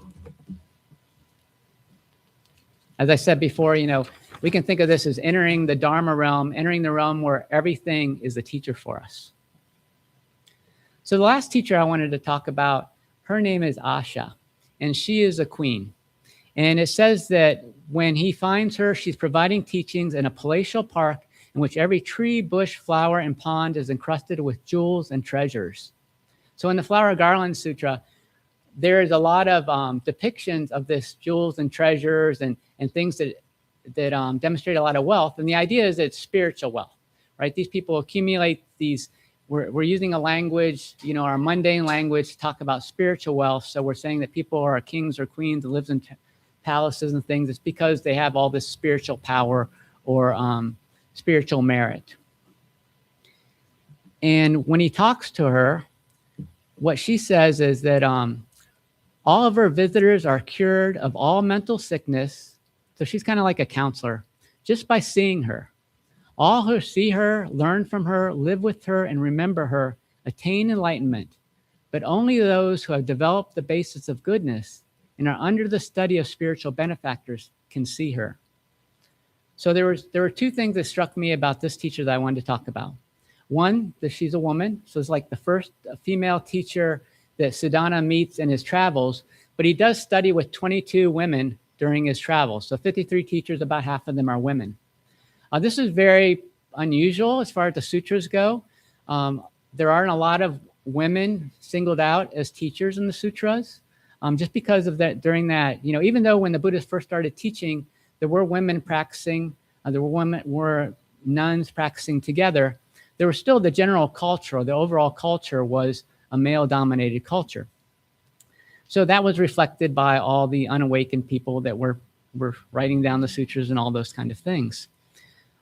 S1: As I said before, we can think of this as entering the Dharma realm, entering the realm where everything is a teacher for us. So the last teacher I wanted to talk about, her name is Asha, and she is a queen. And it says that when he finds her, she's providing teachings in a palatial park in which every tree, bush, flower, and pond is encrusted with jewels and treasures. So in the Flower Garland Sutra, there is a lot of depictions of this jewels and treasures and things that demonstrate a lot of wealth. And the idea is it's spiritual wealth, right? These people accumulate these. We're using a language, our mundane language to talk about spiritual wealth. So we're saying that people are kings or queens that lives in palaces and things. It's because they have all this spiritual power or spiritual merit. And when he talks to her, what she says is that all of her visitors are cured of all mental sickness. So she's kind of like a counselor, just by seeing her. All who see her, learn from her, live with her, and remember her attain enlightenment. But only those who have developed the basis of goodness and are under the study of spiritual benefactors can see her. So there were two things that struck me about this teacher that I wanted to talk about. One, that she's a woman. So it's like the first female teacher that Siddhana meets in his travels, but he does study with 22 women during his travels. So 53 teachers, about half of them are women. This is very unusual as far as the sutras go. There aren't a lot of women singled out as teachers in the sutras, just because of that. During that, even though when the Buddhists first started teaching, there were women practicing, there were nuns practicing together. There was still the general culture, the overall culture was a male-dominated culture. So that was reflected by all the unawakened people that were writing down the sutras and all those kind of things.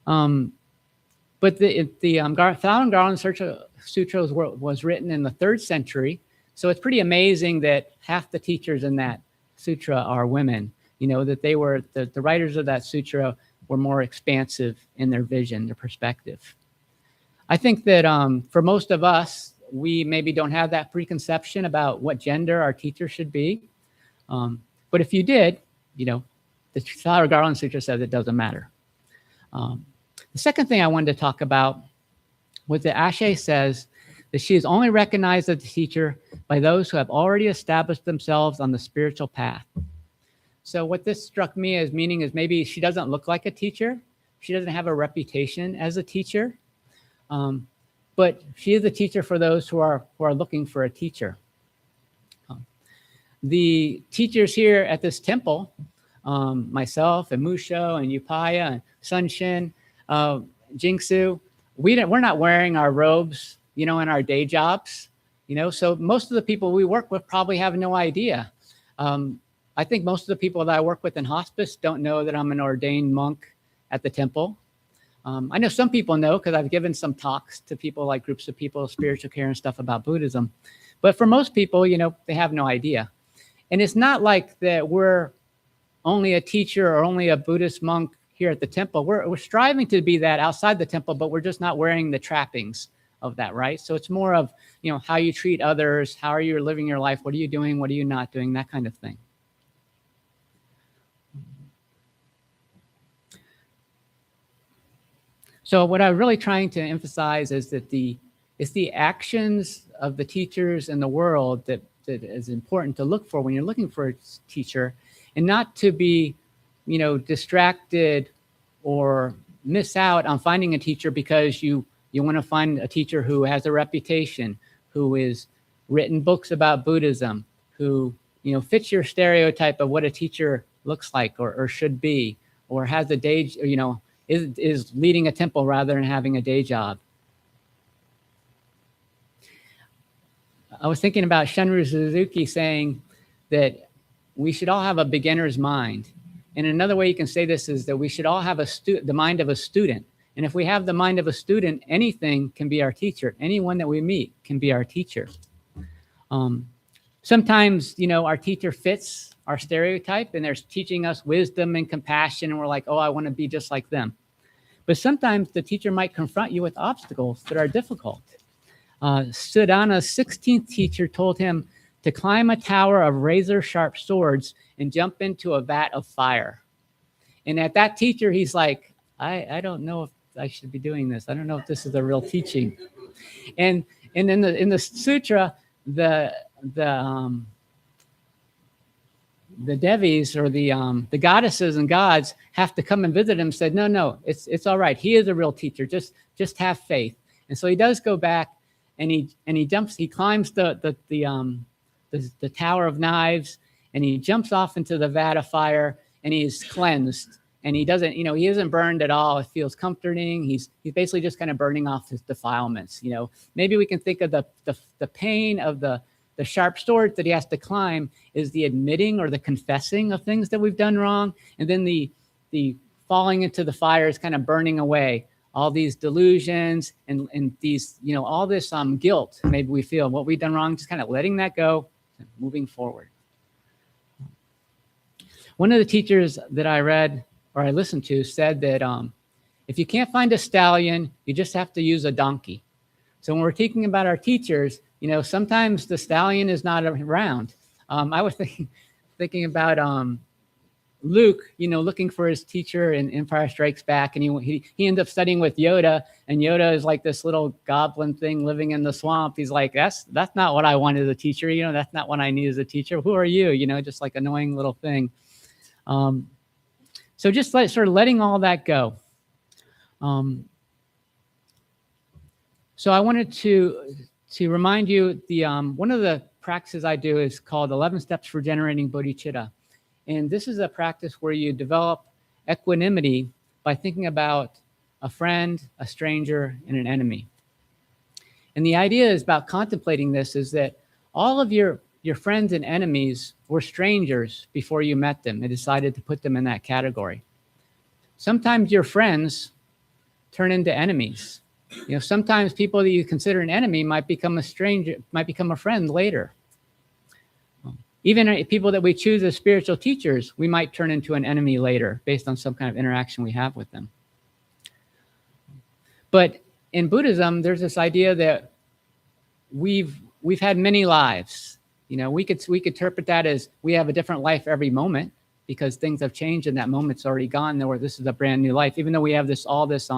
S1: But the Thousand Garland Sutra was written in the 3rd century, so it's pretty amazing that half the teachers in that sutra are women. That they were the writers of that sutra were more expansive in their vision, their perspective. I think that for most of us, we maybe don't have that preconception about what gender our teacher should be. But if you did, the Thousand Garland Sutra says it doesn't matter. The second thing I wanted to talk about was that Ashe says that she is only recognized as a teacher by those who have already established themselves on the spiritual path. So what this struck me as meaning is maybe she doesn't look like a teacher. She doesn't have a reputation as a teacher. But she is a teacher for those who are looking for a teacher. The teachers here at this temple, myself and Musho and Upaya and Sunshin, Jingsu, we're not wearing our robes, in our day jobs, so most of the people we work with probably have no idea. I think most of the people that I work with in hospice don't know that I'm an ordained monk at the temple. I know some people know because I've given some talks to people, like groups of people, spiritual care and stuff about Buddhism. But for most people, they have no idea. And it's not like that we're only a teacher or only a Buddhist monk here at the temple. We're striving to be that outside the temple, but we're just not wearing the trappings of that, right? So it's more of, how you treat others, how are you living your life, what are you doing, what are you not doing, that kind of thing. So what I'm really trying to emphasize is that it's the actions of the teachers in the world that is important to look for when you're looking for a teacher, and not to be, distracted or miss out on finding a teacher because you want to find a teacher who has a reputation, who is written books about Buddhism, who, fits your stereotype of what a teacher looks like or should be, or has a day, is leading a temple rather than having a day job. I was thinking about Shunryu Suzuki saying that we should all have a beginner's mind. And another way you can say this is that we should all have the mind of a student. And if we have the mind of a student, anything can be our teacher. Anyone that we meet can be our teacher. Sometimes, our teacher fits our stereotype and they're teaching us wisdom and compassion, and we're like, oh, I want to be just like them. But sometimes the teacher might confront you with obstacles that are difficult. Siddhana's 16th teacher told him to climb a tower of razor-sharp swords and jump into a vat of fire. And at that teacher, he's like, I don't know if I should be doing this. I don't know if this is a real teaching. And in the sutra, the Devis or the goddesses and gods have to come and visit him and said, no, it's all right. He is a real teacher. Just have faith. And so he does go back and he climbs the tower of knives, and he jumps off into the vat of fire, and he's cleansed. And he doesn't, he isn't burned at all. It feels comforting. He's basically just kind of burning off his defilements. Maybe we can think of the pain of the sharp sword that he has to climb is the admitting or the confessing of things that we've done wrong. And then the falling into the fire is kind of burning away all these delusions and these, all this guilt maybe we feel, what we've done wrong, just kind of letting that go and moving forward. One of the teachers that I read or I listened to said that if you can't find a stallion, you just have to use a donkey. So when we're thinking about our teachers, sometimes the stallion is not around. I was thinking about Luke, looking for his teacher in Empire Strikes Back, and he ended up studying with Yoda, and Yoda is like this little goblin thing living in the swamp. He's like, that's not what I wanted as a teacher. That's not what I need as a teacher. Who are you? Just like annoying little thing. So just sort of letting all that go. So I wanted to remind you one of the practices I do is called 11 Steps for Generating Bodhicitta. And this is a practice where you develop equanimity by thinking about a friend, a stranger, and an enemy. And the idea is about contemplating this is that all of your friends and enemies were strangers before you met them and decided to put them in that category. Sometimes your friends turn into enemies. Sometimes people that you consider an enemy might become a stranger, might become a friend later. Even people that we choose as spiritual teachers, we might turn into an enemy later based on some kind of interaction we have with them. But in Buddhism, there's this idea that we've had many lives. We could interpret that as we have a different life every moment because things have changed and that moment's already gone. This is a brand new life, even though we have all this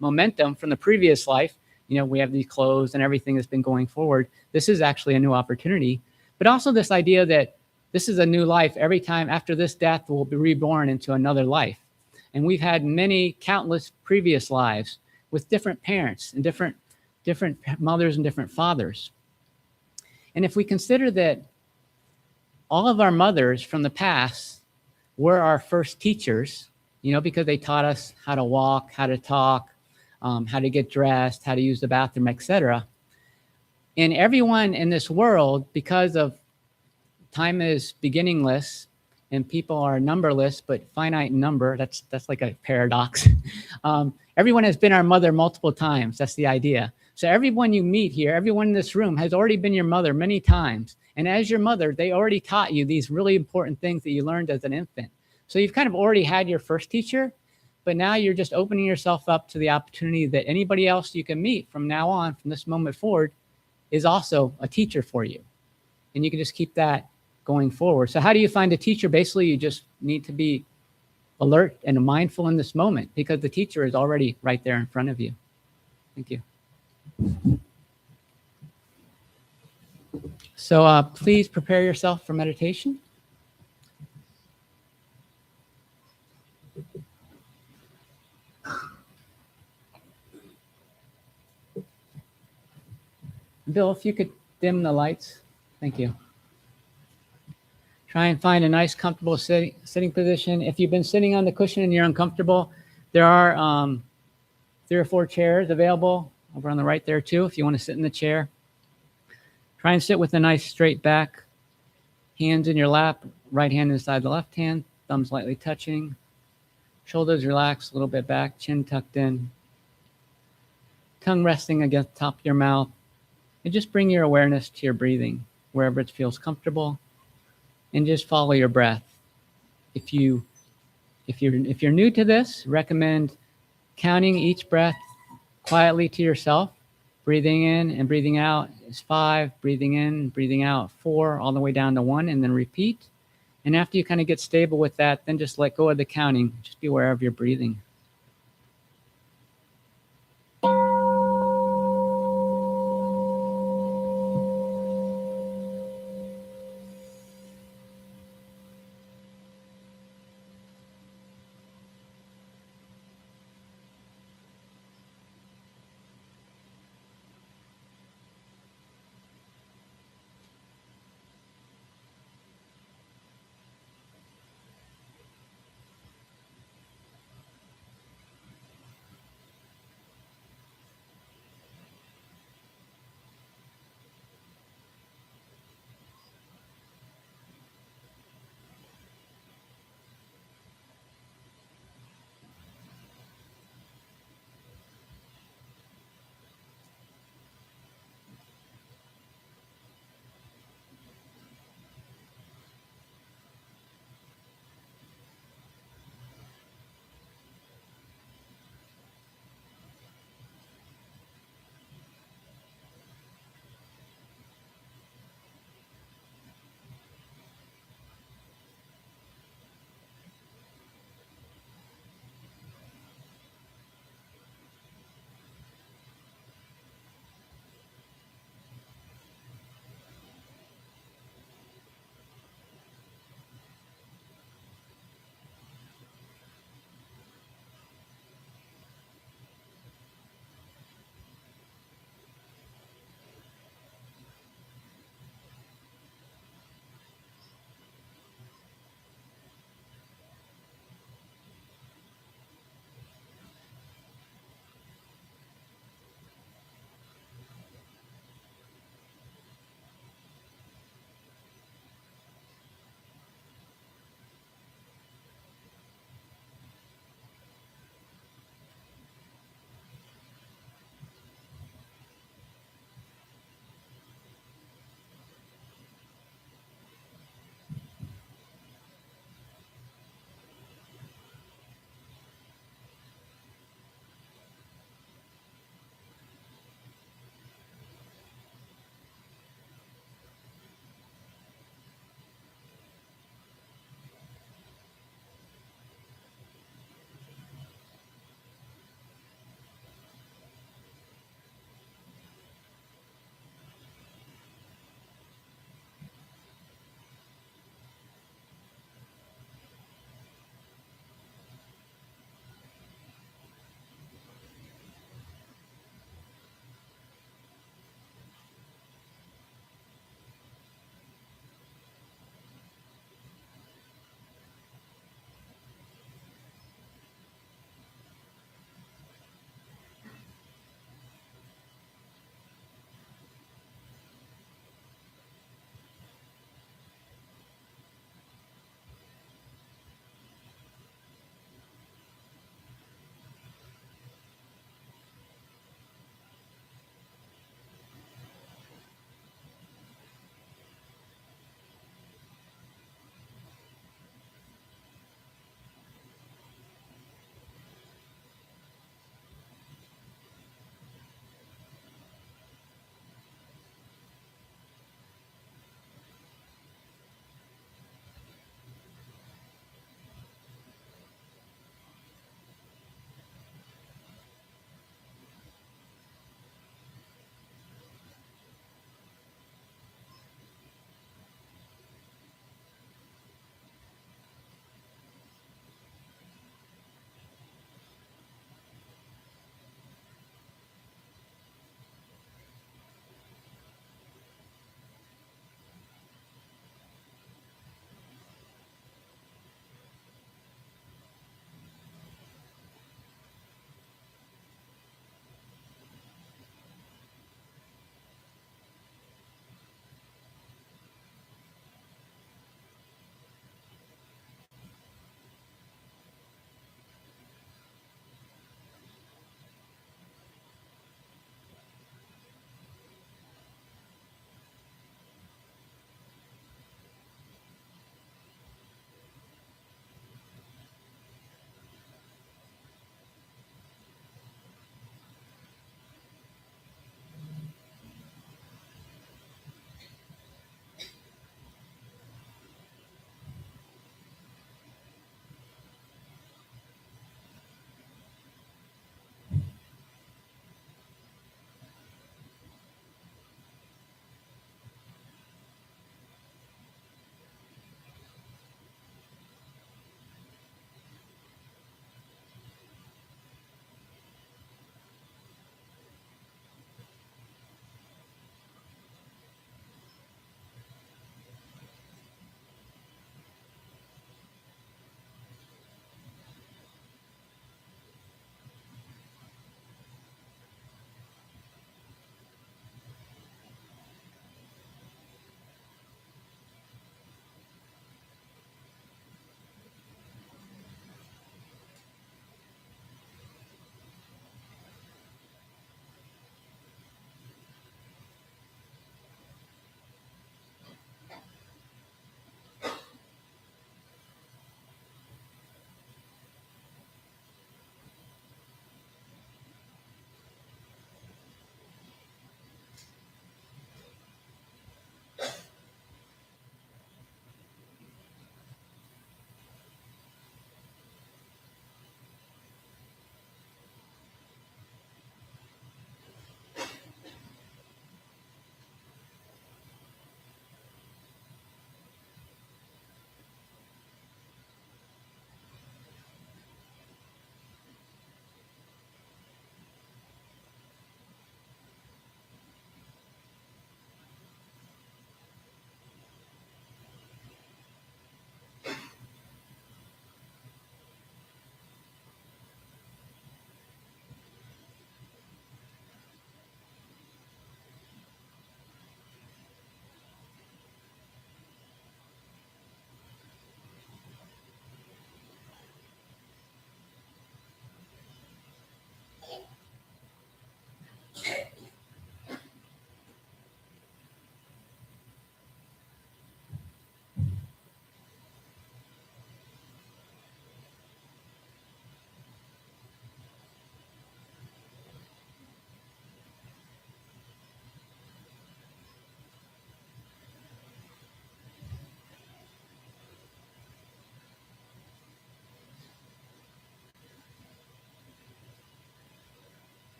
S1: momentum from the previous life. We have these clothes and everything that's been going forward. This is actually a new opportunity. But also this idea that this is a new life. Every time after this death, we'll be reborn into another life. And we've had countless previous lives with different parents and different mothers and different fathers. And if we consider that all of our mothers from the past were our first teachers, because they taught us how to walk, how to talk, how to get dressed, how to use the bathroom, etc. And everyone in this world, because of time is beginningless and people are numberless but finite in number, that's like a paradox. Everyone has been our mother multiple times. That's the idea. So everyone you meet here, everyone in this room has already been your mother many times. And as your mother, they already taught you these really important things that you learned as an infant. So you've kind of already had your first teacher, but now you're just opening yourself up to the opportunity that anybody else you can meet from now on, from this moment forward, is also a teacher for you. And you can just keep that going forward. So how do you find a teacher? Basically, you just need to be alert and mindful in this moment because the teacher is already right there in front of you. Thank you. So please prepare yourself for meditation. Bill, if you could dim the lights. Thank you. Try and find a nice, comfortable sitting position. If you've been sitting on the cushion and you're uncomfortable, there are 3 or 4 chairs available over on the right there too, if you want to sit in the chair. Try and sit with a nice straight back. Hands in your lap, right hand inside the left hand, thumbs lightly touching. Shoulders relaxed, a little bit back, chin tucked in. Tongue resting against the top of your mouth. And just bring your awareness to your breathing, wherever it feels comfortable. And just follow your breath. If you're new to this, recommend counting each breath quietly to yourself. Breathing in and breathing out is 5. Breathing in, breathing out 4, all the way down to 1, and then repeat. And after you kind of get stable with that, then just let go of the counting. Just be aware of your breathing.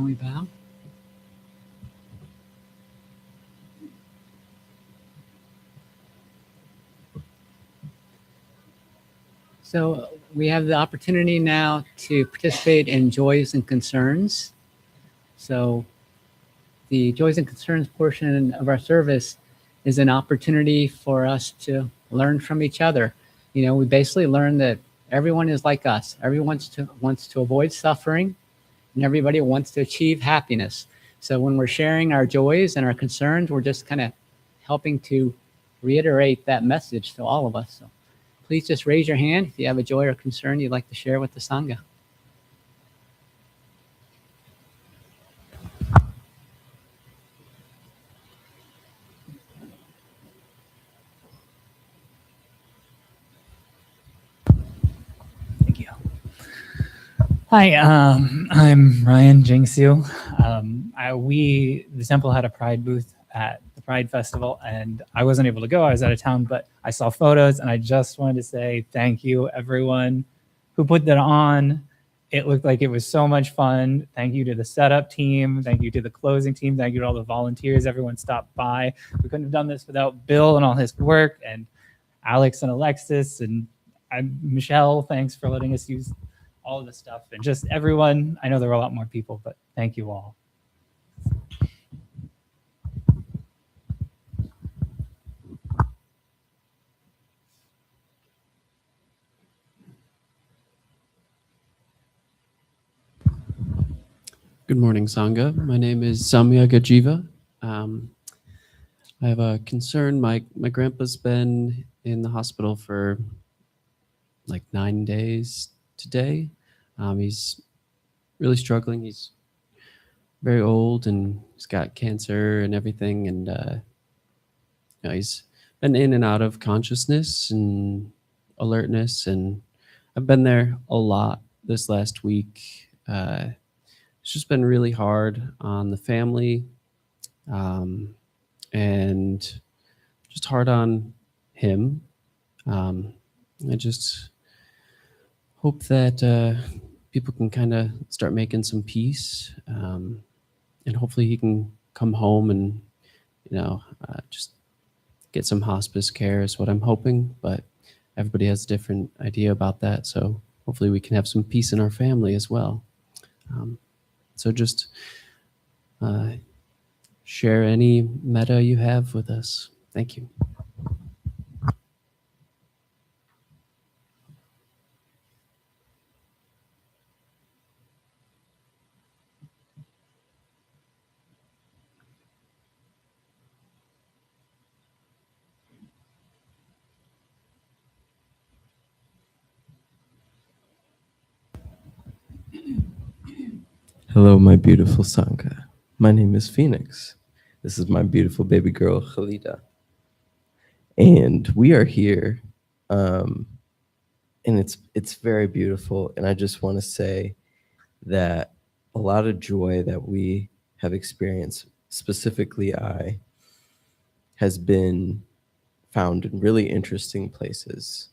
S1: we bow? So we have the opportunity now to participate in joys and concerns. So the joys and concerns portion of our service is an opportunity for us to learn from each other. You know, we basically learn that everyone is like us. Everyone wants to avoid suffering, and everybody wants to achieve happiness. So when we're sharing our joys and our concerns, we're just kind of helping to reiterate that message to all of us. So please just raise your hand if you have a joy or concern you'd like to share with the Sangha.
S3: Thank you. Hi, I'm Ryan Jingsu. The temple had a Pride booth at the Pride Festival, and I wasn't able to go. I was out of town, but I saw photos, and I just wanted to say thank you, everyone who put that on. It looked like it was so much fun. Thank you to the setup team. Thank you to the closing team. Thank you to all the volunteers. Everyone stopped by. We couldn't have done this without Bill and all his work, and Alex and Alexis, and Michelle. Thanks for letting us use all of this stuff, and just everyone. I know there were a lot more people, but thank you all.
S4: Good morning, Sangha. My name is Samya Gajiva. I have a concern. My grandpa's been in the hospital for like 9 days today. He's really struggling. He's very old and he's got cancer and everything. And he's been in and out of consciousness and alertness. And I've been there a lot this last week. It's just been really hard on the family, and just hard on him. I just hope that people can kind of start making some peace, and hopefully he can come home and just get some hospice care is what I'm hoping. But everybody has a different idea about that, so hopefully we can have some peace in our family as well. So just share any metta you have with us. Thank you.
S5: Hello, my beautiful Sangha. My name is Phoenix. This is my beautiful baby girl, Khalida. And we are here, and it's very beautiful. And I just want to say that a lot of joy that we have experienced, specifically I, has been found in really interesting places.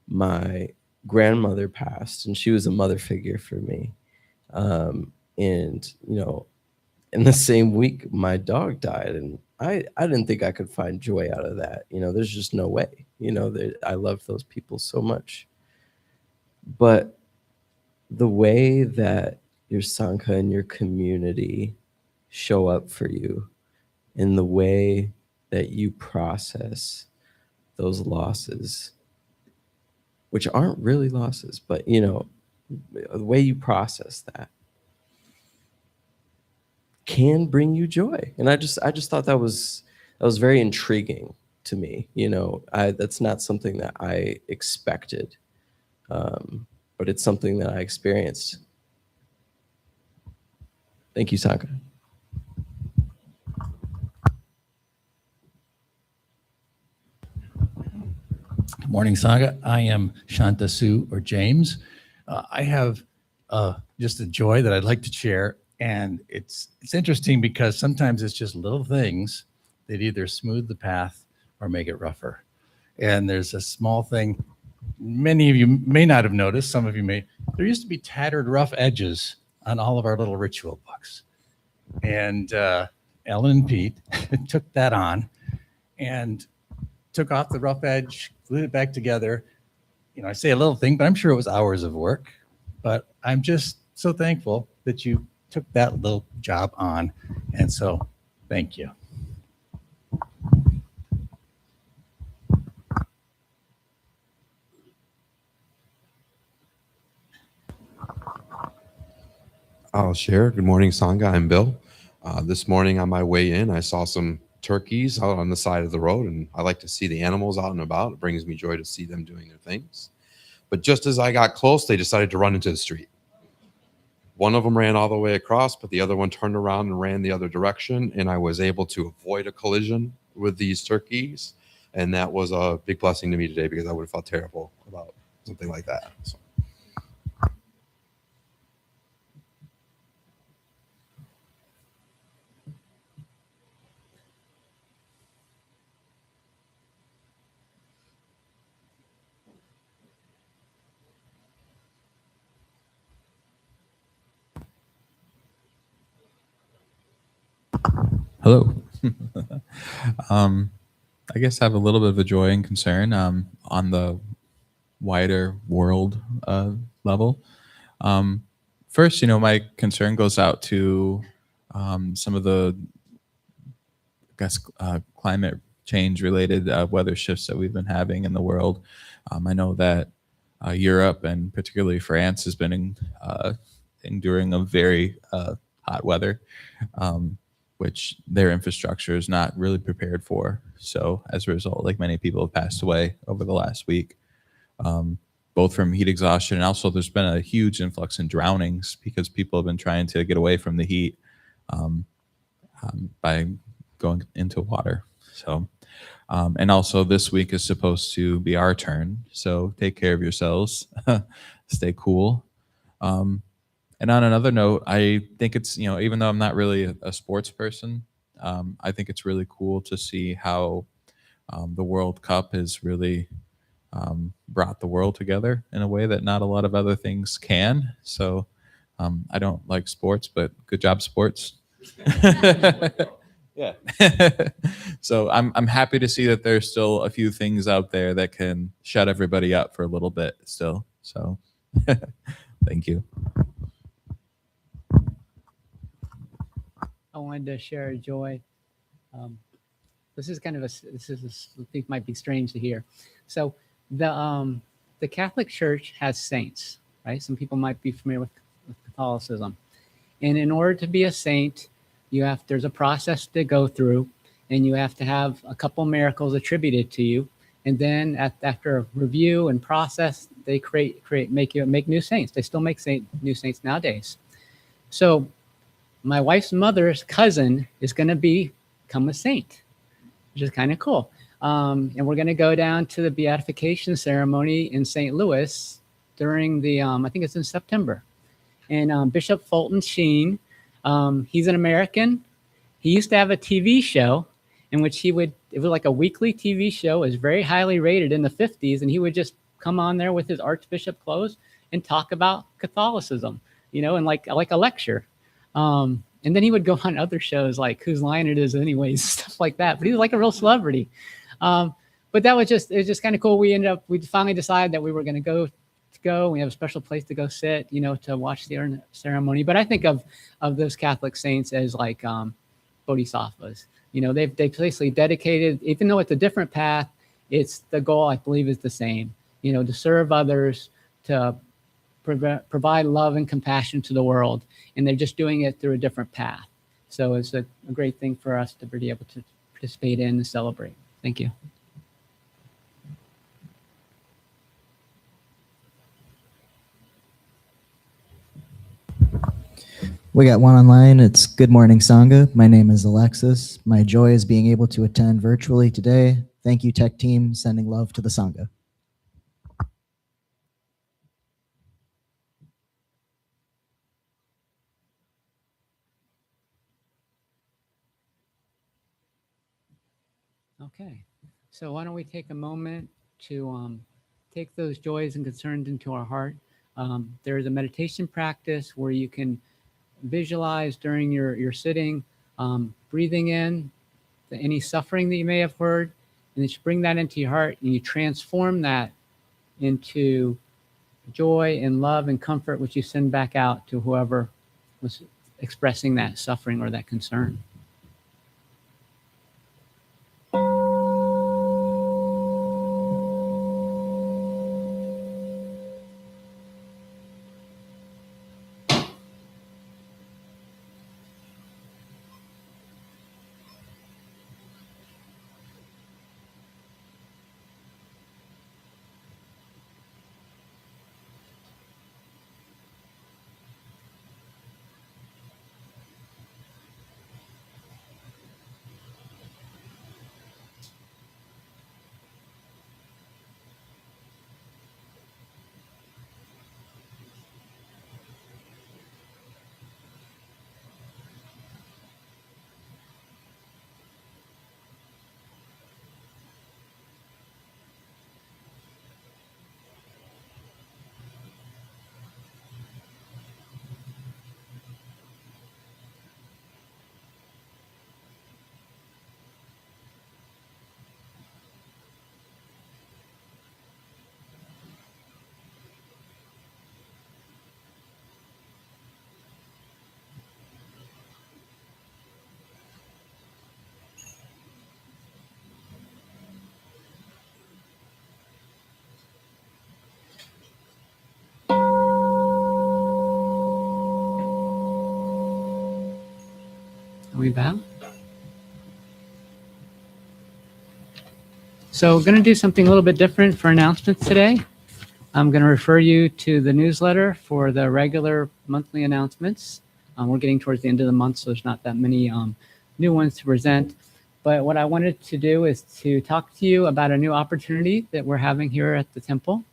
S5: My grandmother passed, and she was a mother figure for me. And, in the same week, my dog died, and I didn't think I could find joy out of that. There's just no way. I loved those people so much. But the way that your Sangha and your community show up for you, and the way that you process those losses, which aren't really losses, but, the way you process that, can bring you joy. And I just thought that was very intriguing to me. That's not something that I expected, but it's something that I experienced. Thank you, Sangha.
S6: Good morning, Sangha. I am Shanta Su, or James. I have just a joy that I'd like to share. And it's interesting because sometimes it's just little things that either smooth the path or make it rougher. And there's a small thing, many of you may not have noticed, some of you may. There used to be tattered rough edges on all of our little ritual books. And Ellen and Pete took that on and took off the rough edge, glued it back together. You know, I say a little thing, but I'm sure it was hours of work. But I'm just so thankful that you took that little job on. And so thank you.
S7: I'll share. Good morning, Sangha. I'm Bill. This morning on my way in, I saw some turkeys out on the side of the road, and I like to see the animals out and about. It brings me joy to see them doing their things. But just as I got close, they decided to run into the street. One of them ran all the way across, but the other one turned around and ran the other direction, and I was able to avoid a collision with these turkeys. And that was a big blessing to me today because I would have felt terrible about something like that. So.
S8: Hello. I guess I have a little bit of a joy and concern on the wider world level. First, my concern goes out to some of the, I guess, climate change related weather shifts that we've been having in the world. I know that Europe and particularly France has been enduring a very hot weather. Which their infrastructure is not really prepared for. So as a result, like many people have passed away over the last week, both from heat exhaustion and also there's been a huge influx in drownings because people have been trying to get away from the heat by going into water. So, and also this week is supposed to be our turn. So take care of yourselves, stay cool. And on another note, I think it's, even though I'm not really a sports person, I think it's really cool to see how the World Cup has really brought the world together in a way that not a lot of other things can. So I don't like sports, but good job, sports. Yeah. So I'm happy to see that there's still a few things out there that can shut everybody up for a little bit still. So thank you.
S1: I wanted to share a joy. This is kind of I think might be strange to hear. So the Catholic Church has saints, right? Some people might be familiar with Catholicism. And in order to be a saint, there's a process to go through, and you have to have a couple miracles attributed to you. And then after a review and process, they make new saints. They still make new saints nowadays. So my wife's mother's cousin is going to become a saint, which is kind of cool. And we're going to go down to the beatification ceremony in St. Louis during I think it's in September. And Bishop Fulton Sheen, he's an American. He used to have a TV show in which it was like a weekly TV show. It was very highly rated in the 50s. And he would just come on there with his archbishop clothes and talk about Catholicism, and like a lecture. And then he would go on other shows like Whose Line It Is Anyways, stuff like that. But he was like a real celebrity. But it was just kind of cool. We finally decided that we were going to go. We have a special place to go sit, to watch the ceremony. But I think of those Catholic saints as like bodhisattvas. They've basically dedicated, even though it's a different path, it's the goal, I believe, is the same, to serve others, to provide love and compassion to the world. And they're just doing it through a different path. So it's a great thing for us to be able to participate in and celebrate. Thank you.
S9: We got one online. It's Good Morning Sangha. My name is Alexis. My joy is being able to attend virtually today. Thank you, tech team. Sending love to the Sangha.
S1: Okay. So why don't we take a moment to take those joys and concerns into our heart. There is a meditation practice where you can visualize during your sitting, breathing in any suffering that you may have heard, and then you bring that into your heart and you transform that into joy and love and comfort, which you send back out to whoever was expressing that suffering or that concern. Are we back? So we're going to do something a little bit different for announcements today. I'm going to refer you to the newsletter for the regular monthly announcements. We're getting towards the end of the month, so there's not that many new ones to present. But what I wanted to do is to talk to you about a new opportunity that we're having here at the temple.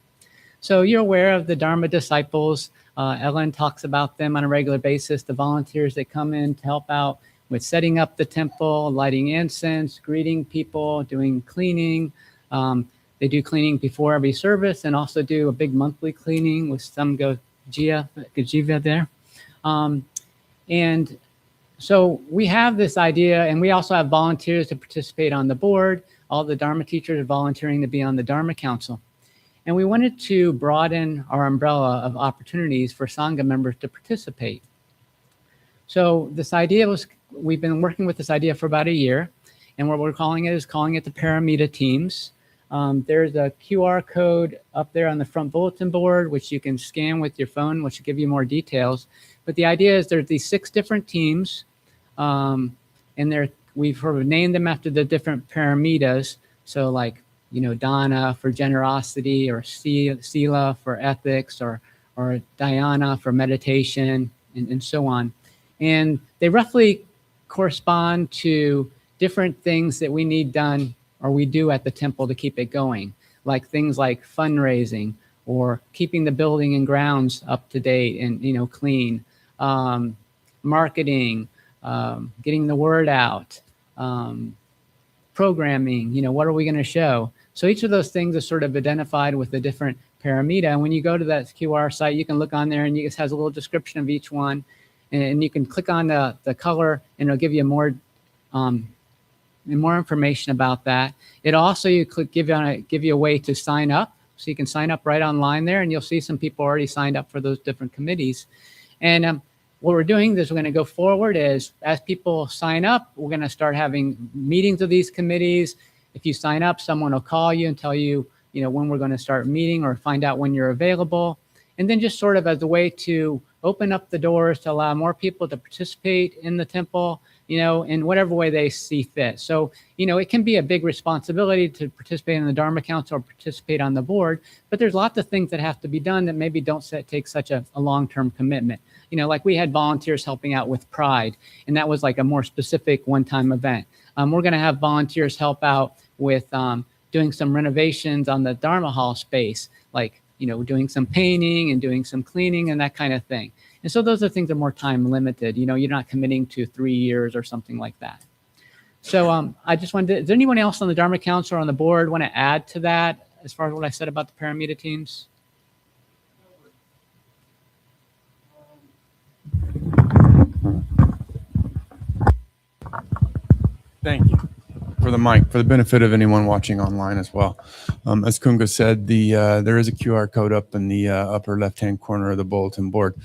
S1: So you're aware of the Dharma disciples. Ellen talks about them on a regular basis, the volunteers that come in to help out with setting up the temple, lighting incense, greeting people, doing cleaning. They do cleaning before every service and also do a big monthly cleaning with some Gajiva there. And so we have this idea, and we also have volunteers to participate on the board. All the Dharma teachers are volunteering to be on the Dharma Council. And we wanted to broaden our umbrella of opportunities for Sangha members to participate. So this idea was, we've been working with this idea for about a year, and what we're calling it is calling it the Paramita teams. There's a QR code up there on the front bulletin board, which you can scan with your phone, which will give you more details. But the idea is there's these 6 different teams, and we've sort of named them after the different paramitas. So like, Dana for generosity, or Sila for ethics, or Dhyana for meditation, and so on. And they roughly correspond to different things that we need done or we do at the temple to keep it going, like things like fundraising or keeping the building and grounds up to date and clean, marketing, getting the word out, programming, what are we going to show? So each of those things is sort of identified with a different paramita. And when you go to that QR site, you can look on there and it has a little description of each one. And you can click on the color and it'll give you more information about that. It also, give you a way to sign up. So you can sign up right online there, and you'll see some people already signed up for those different committees. And what we're doing is we're going to go forward as people sign up, we're going to start having meetings of these committees. If you sign up, someone will call you and tell you, when we're going to start meeting or find out when you're available. And then just sort of as a way to open up the doors to allow more people to participate in the temple, in whatever way they see fit. So, it can be a big responsibility to participate in the Dharma Council or participate on the board, but there's lots of things that have to be done that maybe don't take such a long-term commitment. Like we had volunteers helping out with Pride, and that was like a more specific one-time event. We're going to have volunteers help out with doing some renovations on the Dharma Hall space, like, doing some painting and doing some cleaning and that kind of thing. And so those are things that are more time limited. You're not committing to 3 years or something like that. So I just wanted to, is there anyone else on the Dharma Council or on the board want to add to that as far as what I said about the Paramita teams?
S10: Thank you for the mic, for the benefit of anyone watching online as well. As Kunga said, there is a QR code up in the upper left-hand corner of the bulletin board.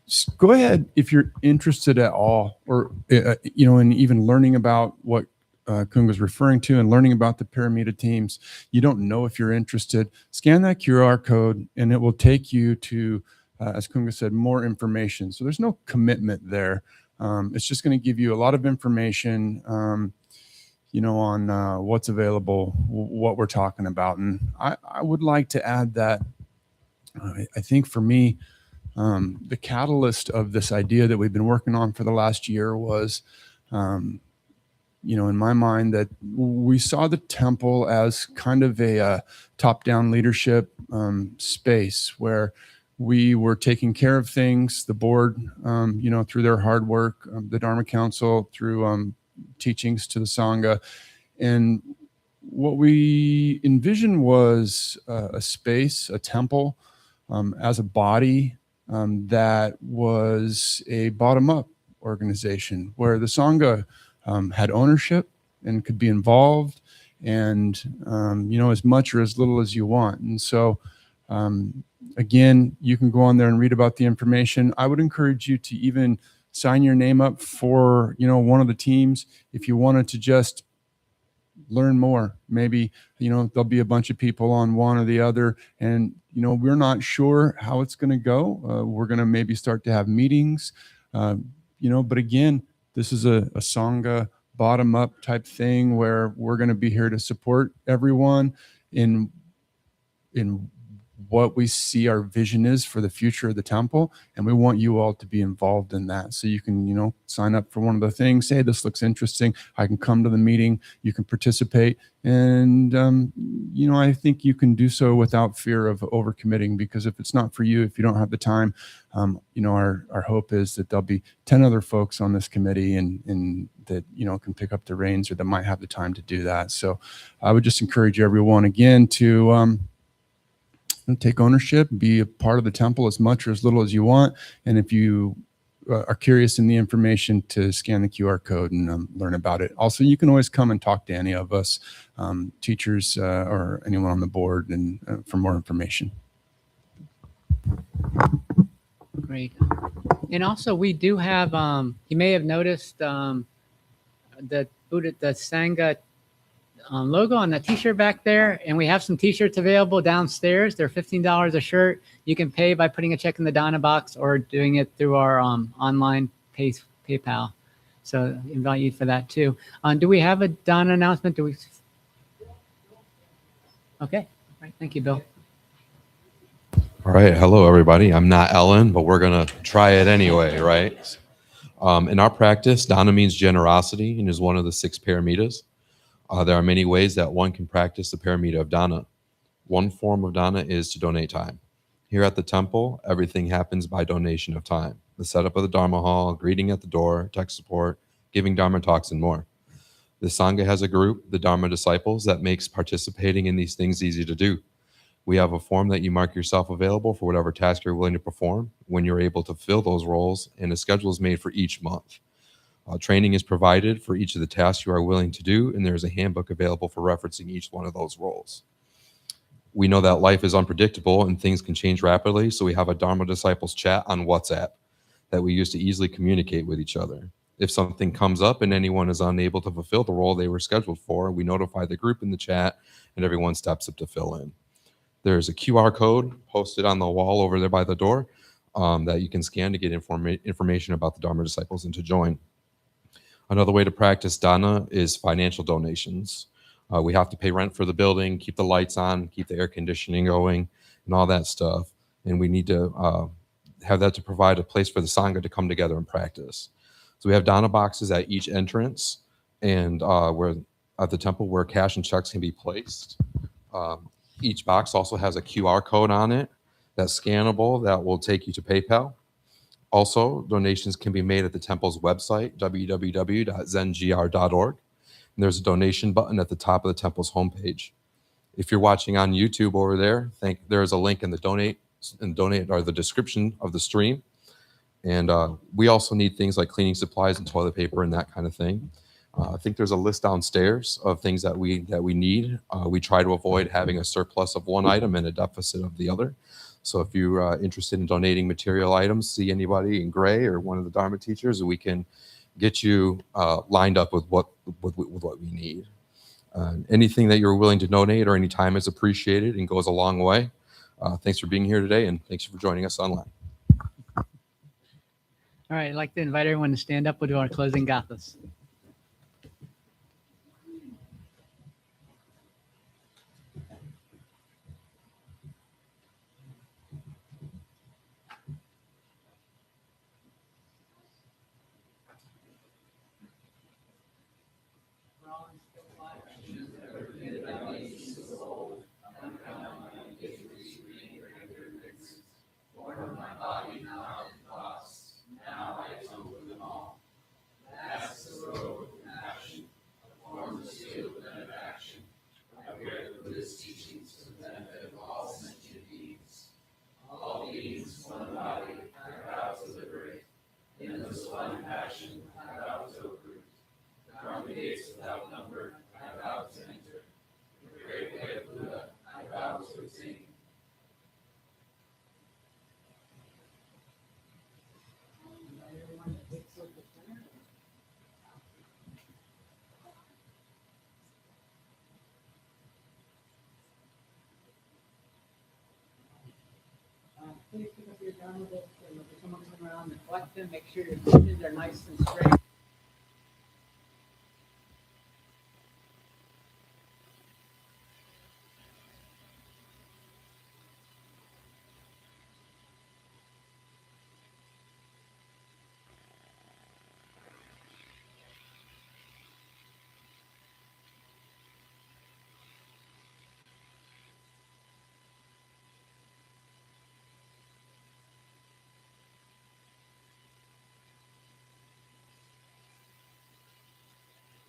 S10: Just go ahead if you're interested at all, or in even learning about what Kunga's referring to and learning about the Paramita teams. You don't know if you're interested. Scan that QR code, and it will take you to, as Kunga said, more information. So there's no commitment there. It's just going to give you a lot of information, on what's available, what we're talking about. And I would like to add that I think for me, the catalyst of this idea that we've been working on for the last year was, in my mind, that we saw the temple as kind of a top-down leadership space where we were taking care of things, the board, through their hard work, the Dharma Council, through teachings to the Sangha. And what we envisioned was a space, a temple, as a body that was a bottom-up organization where the Sangha had ownership and could be involved, and as much or as little as you want. And so again, you can go on there and read about the information. I would encourage you to even sign your name up for one of the teams if you wanted to just learn more. Maybe there'll be a bunch of people on one or the other, and we're not sure how it's going to go. We're going to maybe start to have meetings, but again, this is a Sangha bottom-up type thing where we're going to be here to support everyone in what we see our vision is for the future of the temple, and we want you all to be involved in that. So you can sign up for one of the things, say this looks interesting, I can come to the meeting, you can participate, and I think you can do so without fear of overcommitting, because if it's not for you, if you don't have the time, our hope is that there'll be 10 other folks on this committee and that can pick up the reins, or that might have the time to do that. So I would just encourage everyone again to take ownership, be a part of the temple as much or as little as you want. And if you are curious in the information, to scan the QR code and learn about it. Also, you can always come and talk to any of us, teachers or anyone on the board, and for more information.
S1: Great. And also, we do have, you may have noticed the Sangha logo on the t-shirt back there, and we have some t-shirts available downstairs. They're $15 a shirt. You can pay by putting a check in the Dana box or doing it through our online PayPal. So I invite you for that too. Do we have a Dana announcement? Okay. All right. Thank you, Bill.
S7: All right. Hello, everybody. I'm not Ellen, but we're going to try it anyway, right? In our practice, Dana means generosity and is one of the 6 paramitas. There are many ways that one can practice the paramita of Dana. One form of Dana is to donate time. Here at the temple, everything happens by donation of time. The setup of the Dharma hall, greeting at the door, tech support, giving Dharma talks, and more. The Sangha has a group, the Dharma disciples, that makes participating in these things easy to do. We have a form that you mark yourself available for whatever task you're willing to perform, when you're able to fill those roles, and a schedule is made for each month. Training is provided for each of the tasks you are willing to do, and there's a handbook available for referencing each one of those roles. We know that life is unpredictable and things can change rapidly, so we have a Dharma Disciples chat on WhatsApp that we use to easily communicate with each other. If something comes up and anyone is unable to fulfill the role they were scheduled for, we notify the group in the chat, and everyone steps up to fill in. There's a QR code posted on the wall over there by the door that you can scan to get information about the Dharma Disciples and to join. Another way to practice Dana is financial donations. We have to pay rent for the building, keep the lights on, keep the air conditioning going, and all that stuff. And we need to have that to provide a place for the Sangha to come together and practice. So we have Dana boxes at each entrance, and where at the temple where cash and checks can be placed. Each box also has a QR code on it that's scannable that will take you to PayPal. Also, donations can be made at the temple's website, www.zengr.org. And there's a donation button at the top of the temple's homepage. If you're watching on YouTube over there, there's a link in the donate or the description of the stream. And we also need things like cleaning supplies and toilet paper and that kind of thing. I think there's a list downstairs of things that we need. We try to avoid having a surplus of one item and a deficit of the other. So if you're interested in donating material items, see anybody in gray or one of the Dharma teachers, and we can get you lined up with what we need. Anything that you're willing to donate or any time is appreciated and goes a long way. Thanks for being here today, and thanks for joining us online.
S1: All right, I'd like to invite everyone to stand up. We'll do our closing gathas. Please pick up your Dharma books and if someone come around and collect them, make sure your pieces are nice and straight.